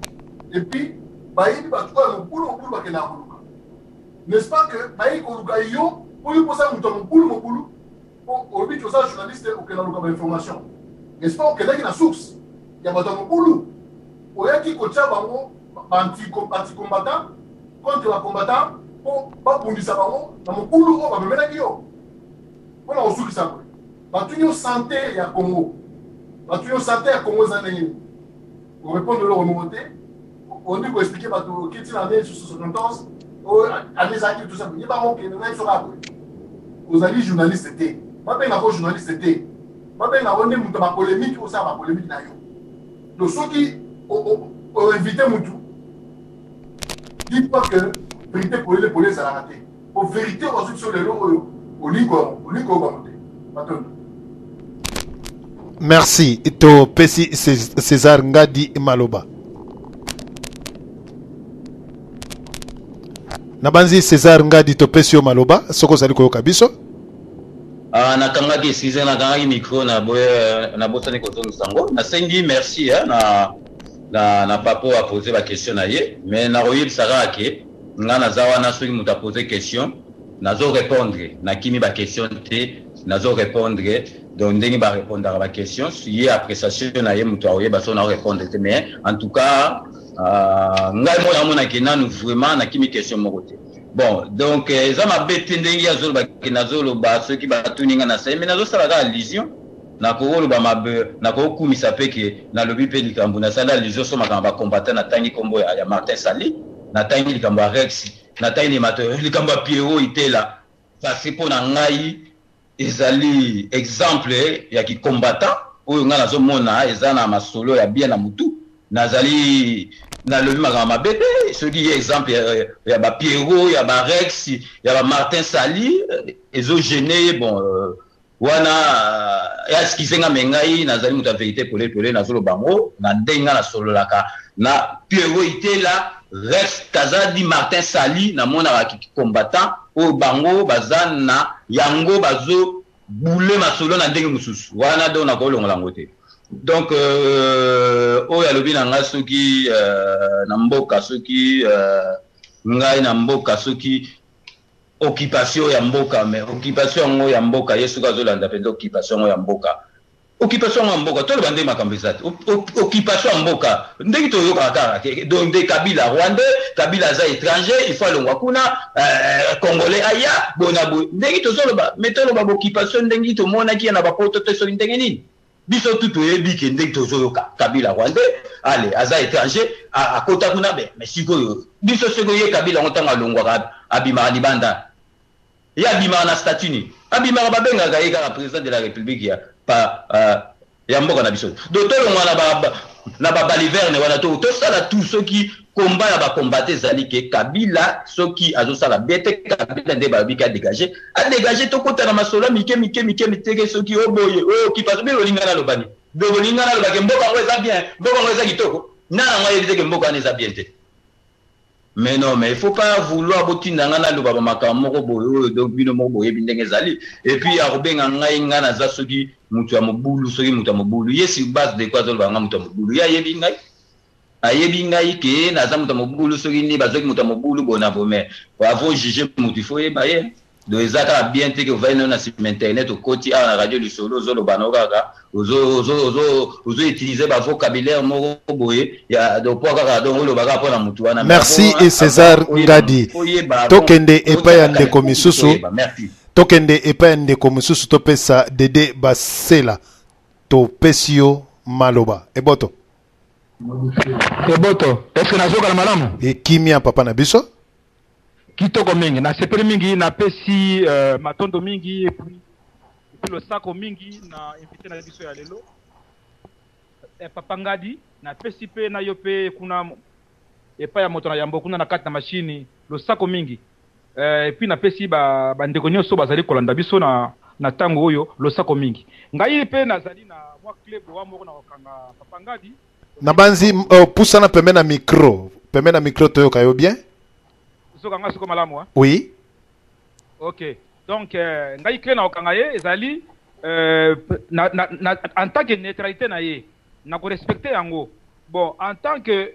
Et puis, balé qui a mon boulot, n'est-ce pas que balé qui a eu pour lui poser mon boulot, pour lui, tu as un journaliste qui a eu information. N'est-ce pas que là, il y a une source. Il y a un boulot. Il y a qui coach anti-combattant contre les combattants pour pas pour dire ça. Dans mon boulot, on va me mettre à Guillaume. On a reçu ça. Batuyo santé ya Congo. Batuyo santé ya Congo zanengi. On répond de leur remonter. On dit qu'on expliquer Batuyo qui est l'année 71. Année Zaki tout ça. Il n'y a pas mon qui n'est sur la. Aux alliés journalistes c'était. Pas bien avoir journaliste c'était. Pas bien avoir des moutons ma polémique ou ça ma polémique d'ailleurs. Donc ceux qui ont invité Moutou. Dites pas que vérité pour les ça a raté. Pour vérité ensuite sur les lots au Ligo merci to pesi César Ngadi Maloba nabanzi César Ngadi to pesi yo Maloba soko zali koyoka biso nakangaki size nakangaki micro na bosani kozongisango nasengi merci na papo a posé la question na ye mais na royebisaka ke nga naza wana soki moto a posé question nazo répondre na kimi ba question te nazo répondre donc ndenge ba répondre à la question si appréciation na ye moto aoye baso na répondre te mais en tout cas ngai mona mona kenanu vraiment na kimi question moko te bon donc eza mabete ndenge azolo ba kenazolo ba ceux qui ba tuninga na sai mais nazo sala ka allusion na ko ba mabe na ko kumisa peke na lobi pe likambo na sala allusion so makamba combattant na tangi kombo ya Martin Sali na tangi likambo Rex na tangi mato likambo Pierrot itela ça c'est pour na ngai ezali exemple ya ki combattant oyo nga nazo mona ezana masolo ya bien na mutu nazali na lobi makamba bébé ce qui est exemple ya ba Pierrot ya ba Rex ya ba Martin Sali ezo gêné bon wana ya skizenga mengai nazali muta vérité pole na zolo bango na ndenga na solo laka na Pierrot itela Rex Kazadi Martin Sali na mona ba combattant o bango bazana yango bazo boule masolo na ndenge mususu wana do na kolongola ngote donc o ya lobi na nga soki na mboka soki ngai na mboka soki occupation ya mboka mais occupation ngo ya mboka yesu kazolanda pe occupation ya mboka occupation ya mboka to le bande makambeza occupation ya mboka ndenge to yoka kaka donc de Kabila Rwandais Kabila za étranger il faut longwa kuna congolais aya bonabo ndenge to zoloba metolo ba occupation ndenge to mona ki na ba poto to so ndenge nini biso tutu yebi ke ndenge to zoyoka Kabila Rwandais allez aza étranger a kota kuna be mais sikoyo biso sikoyo ye Kabila ngotanga longwa abima libanda ya bima na statuni abima babenga ga yeka président de la république ya pa ya mboka na biso docteur ngwana na ba baliverne wana to sala tout ceux qui combat ya ba combattre zali ke Kabila soki azo sala bete Kabila nde ba bika dégager to kota na masolo mike miteke soki oboye ki paso bi olingana lobani do olingana lobake mboka ngo eza bien mboka ngo eza kitoko na ngo yebite mboka eza bien te. Mais non, mais il ne faut pas vouloir botinda ngana lo baba makamoko boyo donc bino mo boye bindenge zali et puis ya robenga ngai ngana za soki mutu ya mobulu soki mutu ya mobulu yesi base de quoi zo banga mutu ya mobulu ya yebi ngai ayebi ngai ke na za mutu ya mobulu soki ni bazoki mutu ya mobulu bona bomé avant juger mutu faut yeba ye do ezaka bien te que va na sur internet au koti à la radio du solo zo lo banokaka ozo utiliser ba vocabulaire moko boye ya do poka donc lo baka pona mutu wana. Merci et César Ngadi tokende epa ya ndeko misusu tokende epa ya ndeko misusu topesa Dede Basela to pesio Maloba eboto est-ce que nazoka na malamu e kimia papa na biso kitoko mingi na sepeli mingi na pesi matondo mingi et puis le sako mingi na invité na biso ya lelo papa Ngadi na pesi pe na yo pe kuna epa ya moto na yambo kuna na kati na machine le sako mingi et puis na pesi ba ndeko nyonso bazali kolanda biso na tango oyo le sako mingi ngai pe nazali na mwa club wa moko na okanga papa Ngadi na banzi pusana pembe na micro toyoka yo bien. Oui. Ok. Donc, ngai kle na okanga ye ezali en tant que neutralité na ye na ko respecter yango. Bon, en tant que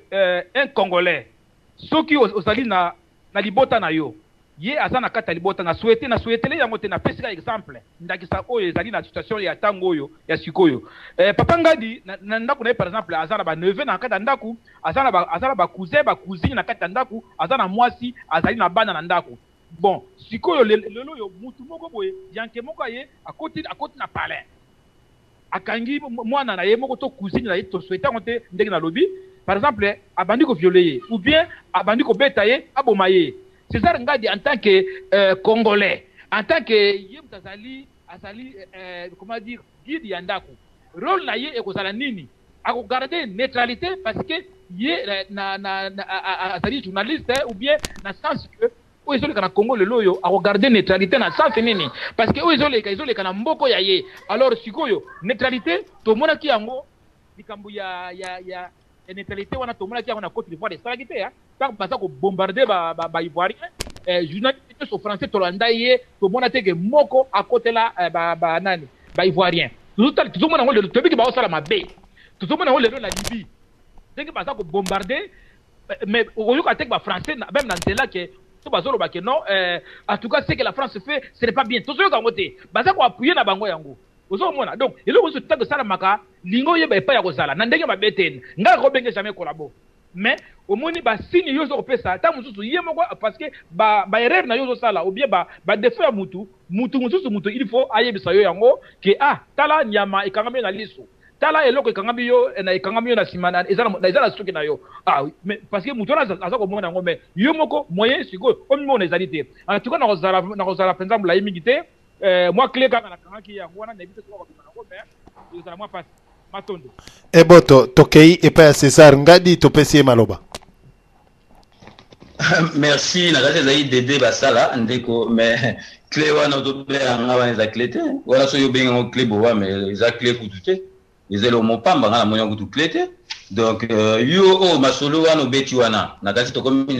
un Congolais, soki ozali na libota na yo, ye azana kata libota na souhaiter le yango te na pesika exemple. Ndakisa oyo ezali na situation ya tango oyo ya sikoyo. Papa Ngadi na ndako na par exemple azana ba neveu na kata ndaku, azana ba cousin ba cousine na kata ndaku, azana mwasi azali na bana na ndaku. bon sikoyo lelo yo mutu moko boye yanke moko aye akoti na palais akangi mwana na ye moko to cousine na ye to souhaita ngote ndenge na lobby par exemple abandi ko violer ou bien abandi ko beta ye aboma ye. César Ngadi en tant que congolais, en tant que yem azali comment dire guide yandako rôle na ye ekozala nini ako garder neutralité parce que ye azali journaliste ou bien na sens que oyo kana Congo lelo yo ako garder neutralité na sens nini parce que oyo kana mboko ya ye. Alors sikoyo neutralité to mona ki yango likambu ya neutralité wana to mona ki yango na Côte d'Ivoire de salagite ya tant pasa ko bombarder ba ivoirien journaliste so français to landa ye to mona teke moko à côté là ba nani ba ivoirien tout mona ngolo to biki ba osala mabe tout mona ngolo la Libye teke pasa ko bombarder mais oyo ka teke ba français même dans cela que to bazolo ba que non en tout cas ce que la France fait ce n'est pas bien tout ça ka ngote baza ko appuyer na bango yango ozomona donc eloko so tanga sala maka lingo yeba epa ya kozala na ndenge mabetene nga ko benge jamais collabo mais au moni ba signe yo zo pesa ta mususu ye moko parce que ba erreur na yo zo sala ou bien ba défaut ya mutu il faut ayebisa yo yango que tala nyama ekangami na liso tala eloko ekangami yo na ekangami yo na simana ezala stock na yo mais parce que mutu aza ko mona ngo mais yo moko moyen siko o mona ezalité en tout cas na kozala par exemple la imigité moi clé quand na kanga ki yango wana na ebite ko ko na ngo mais ezala moi passe matondo eboto tokei epa ya César Ngadi topesi maloba. Merci na kase zai dede basala ndeko mais clé wana to be anga wana za clé te wana so yo benga ngo clé bo wa mais za clé kutute ezelo mopamba ngana monya kutu clé te donc yo masolo wana obeti wana na kase to komi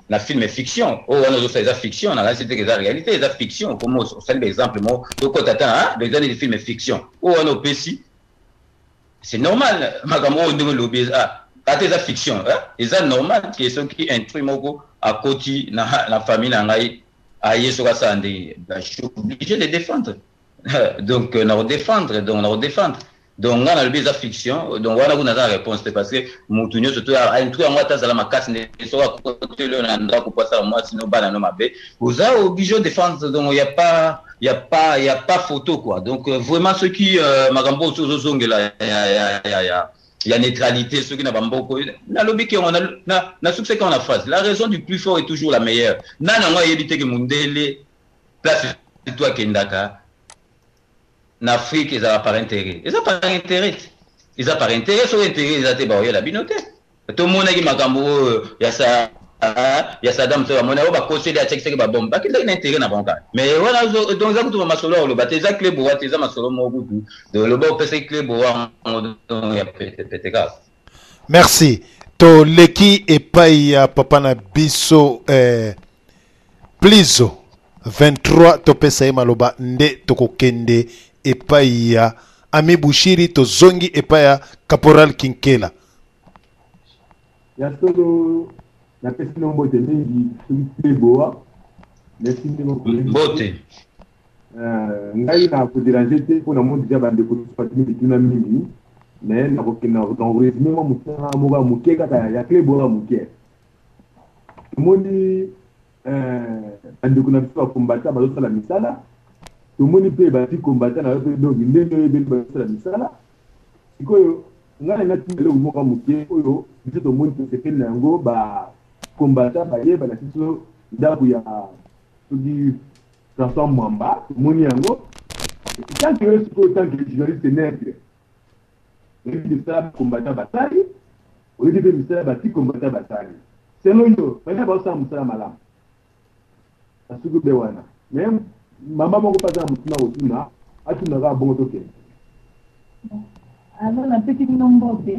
na film fiction wana zo sa fiction na kase te que za réalité za fiction comme ça l'exemple mo to ko tata des années de film fiction wana opesi c'est normal makambo on devait l'obéir quand c'est la fiction c'est normal que ceux qui intriguent moko à côté na famille na ngai aye soka sande je suis obligé de défendre donc na redéfendre donc on a le la fiction donc voilà vous n'avez pas réponse parce que mutunyo surtout a intrigué en wata zala makasi ne soka côté le na ndako kwa ça moi sinon bana no mabe vous avez obligé de défendre donc il y a pas photo quoi donc vraiment ceux qui magambo zozongela il y a neutralité ceux qui n'a pas beaucoup na lobby qui on a na succès qu'on a face la raison du plus fort est toujours la meilleure nana moi yebite que mundele place de toi kendaka na Afrique ils ont par intérêt sur intérêt ils ont ba la binote tout le monde qui magambo ya ça il y a Saddam Hussein mona ba conseiller à checker ba bombe ba kila ina intérêt na banka mais voilà donc ça kutu masolo lo ba teza clé bo teza masolo mo kutu donc le ba pese clé bo ya peut-être grave. Merci to leki epai ya papa na biso Plizo 23 to pesa maloba nde to kokende epai ya Ami Bushiri to zongi epai ya Caporal Kinkela ya solo na pesi no mbote mingi tuki boa merci mbote ngai na ko déranger te ko na monde ya bande ko fatimi tuna mingi mais na ko kena dans résumé mo mutana mo ba mukeka ta ya clé boa muke moni bande ko na biso kombata ba sala misala to moni pe ba ti kombata na pe do ndenge be ba sala misala ikoyo ngai na tumele mo ka muke oyo biso moni se fait nango ba combattant baye bana tiso ndabu ya tugi transform mwamba moni yango tant que journaliste neutre il ça combattant batali au lieu de ça bati combattant batali c'est non yo bana ba sa musala malam asugu be wana même mama moko pas mutuna otuna atuna ga bongo toke alors la petite nombre de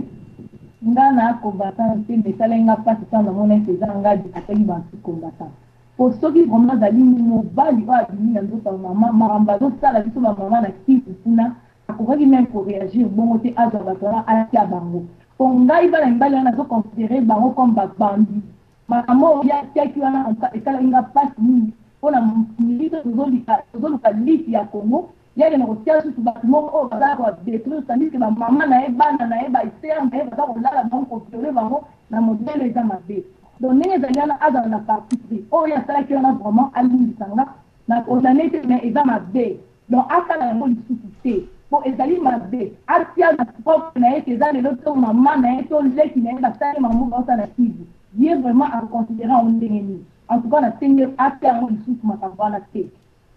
ngana combattant te mesalenga pasi tanda mona César Ngadi ataki bantu combattant pour soki vraiment dali mobali wa dini na ndoto mama maramba do sala biso mama na kitu kuna akokaki même pour réagir bongo te azwa batala atia bango pour ngai bana mbali wana zo considérer bango comme babandi mama ya tiaki wana ekala inga pasi mingi pona milito tozoluka liti ya Congo yake na kotia susu bâtiment baza ko détruire tandis que mama na ebana na eba isera na eba ko lala bango ko violer bango na modèle eza mabe donc ndenge ezali wana aza na parti pris oyo asalaki wana vraiment alimbisanga na condamné te mais eza mabe donc asala yango lisusu te po ezali mabe atia na propre na ye ke eza lelo to mama na ye to leki na ye basali mamu baosala kivu ye vraiment aconsidéré yango ndenge nini en tout cas nasengi atia yango lisusu makambo wana te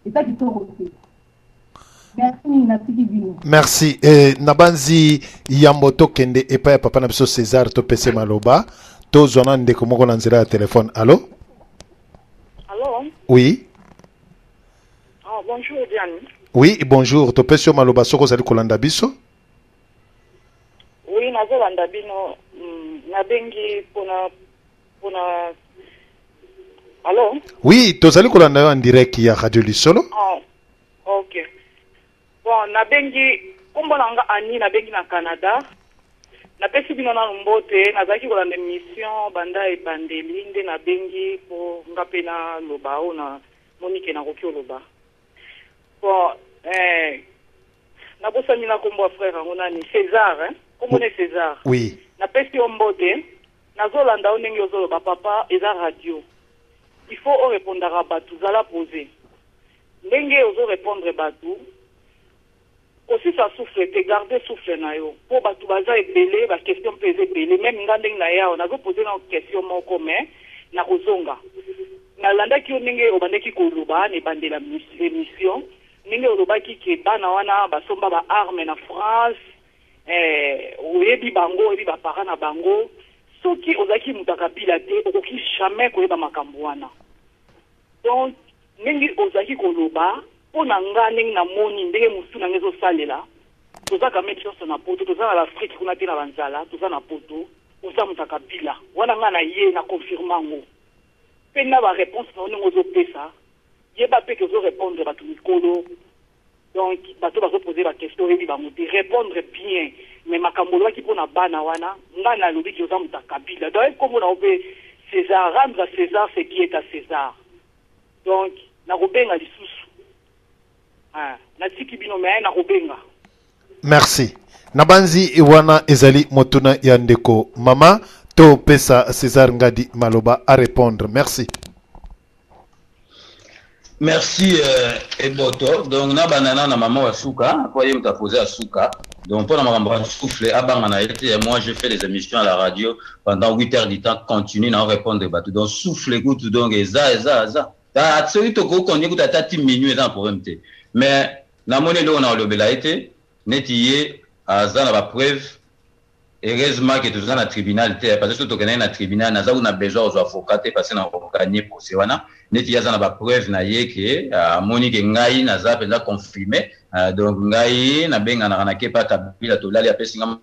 eza kitoko te. Merci. Nabanzi Yamboto Kende et pas papa Nabiso César to PC Maloba. To zona ndeko moko na nzela ya téléphone. Allô? Allô? Oui. Oh, bonjour Diane. Oui, bonjour. To PC Maloba soko zali kolanda biso? Oui, nazo landa bino nabengi pona Allô? Oui, to zali kolanda yo en direct ya Radio Lisolo. Oh. OK. Bon, nabengi kombo nanga ani nabengi na Canada. Napesi bino na mbote nazaki kolanda mission banda ebandeli nde nabengi po ngape na loba ona Monique na koki loba. Bon, nabosani na kombo frère ngona ni César, hein? Kombo ne César. Oui. Napesi mbote nazolanda onengi ozoloba papa eza radio. Il faut répondre à Batou, zala poser. Ndenge ozo répondre Batou. Aussi ça souffle, te garder souffle na yo. Pour Batou baza ebele, ba question pesé belé, même ngandeng na ya, on a poser une question moko mais na kozonga. Na landa ki ndenge obandeki koloba ne bandela émission. Ndenge olobaki ke bana wana basomba ba arme na France, oyebi bango, ebi ba para na bango. Soki ozaki mutaka pilate, okoki jamais koyeba makambo wana. Donc ndenge ozaki koloba pona nga ndenge na moni ndenge musu na ngezo salela tozaka médecin na poto tozana l'Afrique kuna te na banzala tozana poto oza mutaka bila wana nga na ye na confirmango pe na ba réponse na ndenge ozo pesa yeba pe que ozo répondre ba mikolo donc bato bazo poser ba question ebi ba muti répondre bien mais makambo lwa ki pona bana wana nga na lobi ki oza mutaka bila donc comme on a ope César rendre à César ce qui est à César. Donc na robenga lisusu na tiki bino me na robenga. Merci. Nabanzi iwana ezali motuna ya ndeko mama to pesa César Ngadi Maloba à répondre. Merci. Merci Eboto. Donc na banana na maman wa suka kwa yeye mtaposer à suka. Donc pour la maman souffler abanga na été moi je fais des émissions à la radio pendant 8 heures du temps continue à répondre bateau. Donc souffle écoute donc eza ta celui to ko konye kuta tati minute dans problème té. Mais na monnaie on a le belaité netiye aza na ba preuve heureusement que tout ça na tribunal té parce que to connaît na tribunal na za una besoin aux avocats parce que na gagner procès wana netiye aza na ba preuve na ye ke Monique ngai na za pela confirmer donc ngai na benga na ke pa kabila to lali apesinga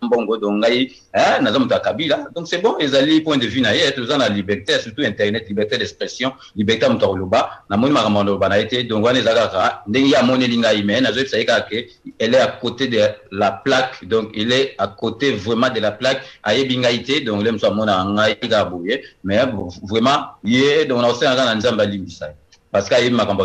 bongo donc ngai naza muta kabila donc c'est bon ezali point de vue na ye tout ça na liberté surtout internet liberté d'expression liberté muta loba na moni makambo ba na été donc wana ezaka ndenge ya moni linga ime na zo tsayika ke elle est à côté de la plaque donc il est à côté vraiment de la plaque ayebinga ité donc le mso mona ngai ga bouye mais vraiment ye donc na osanga na nzamba limbisa parce que ayebi makambo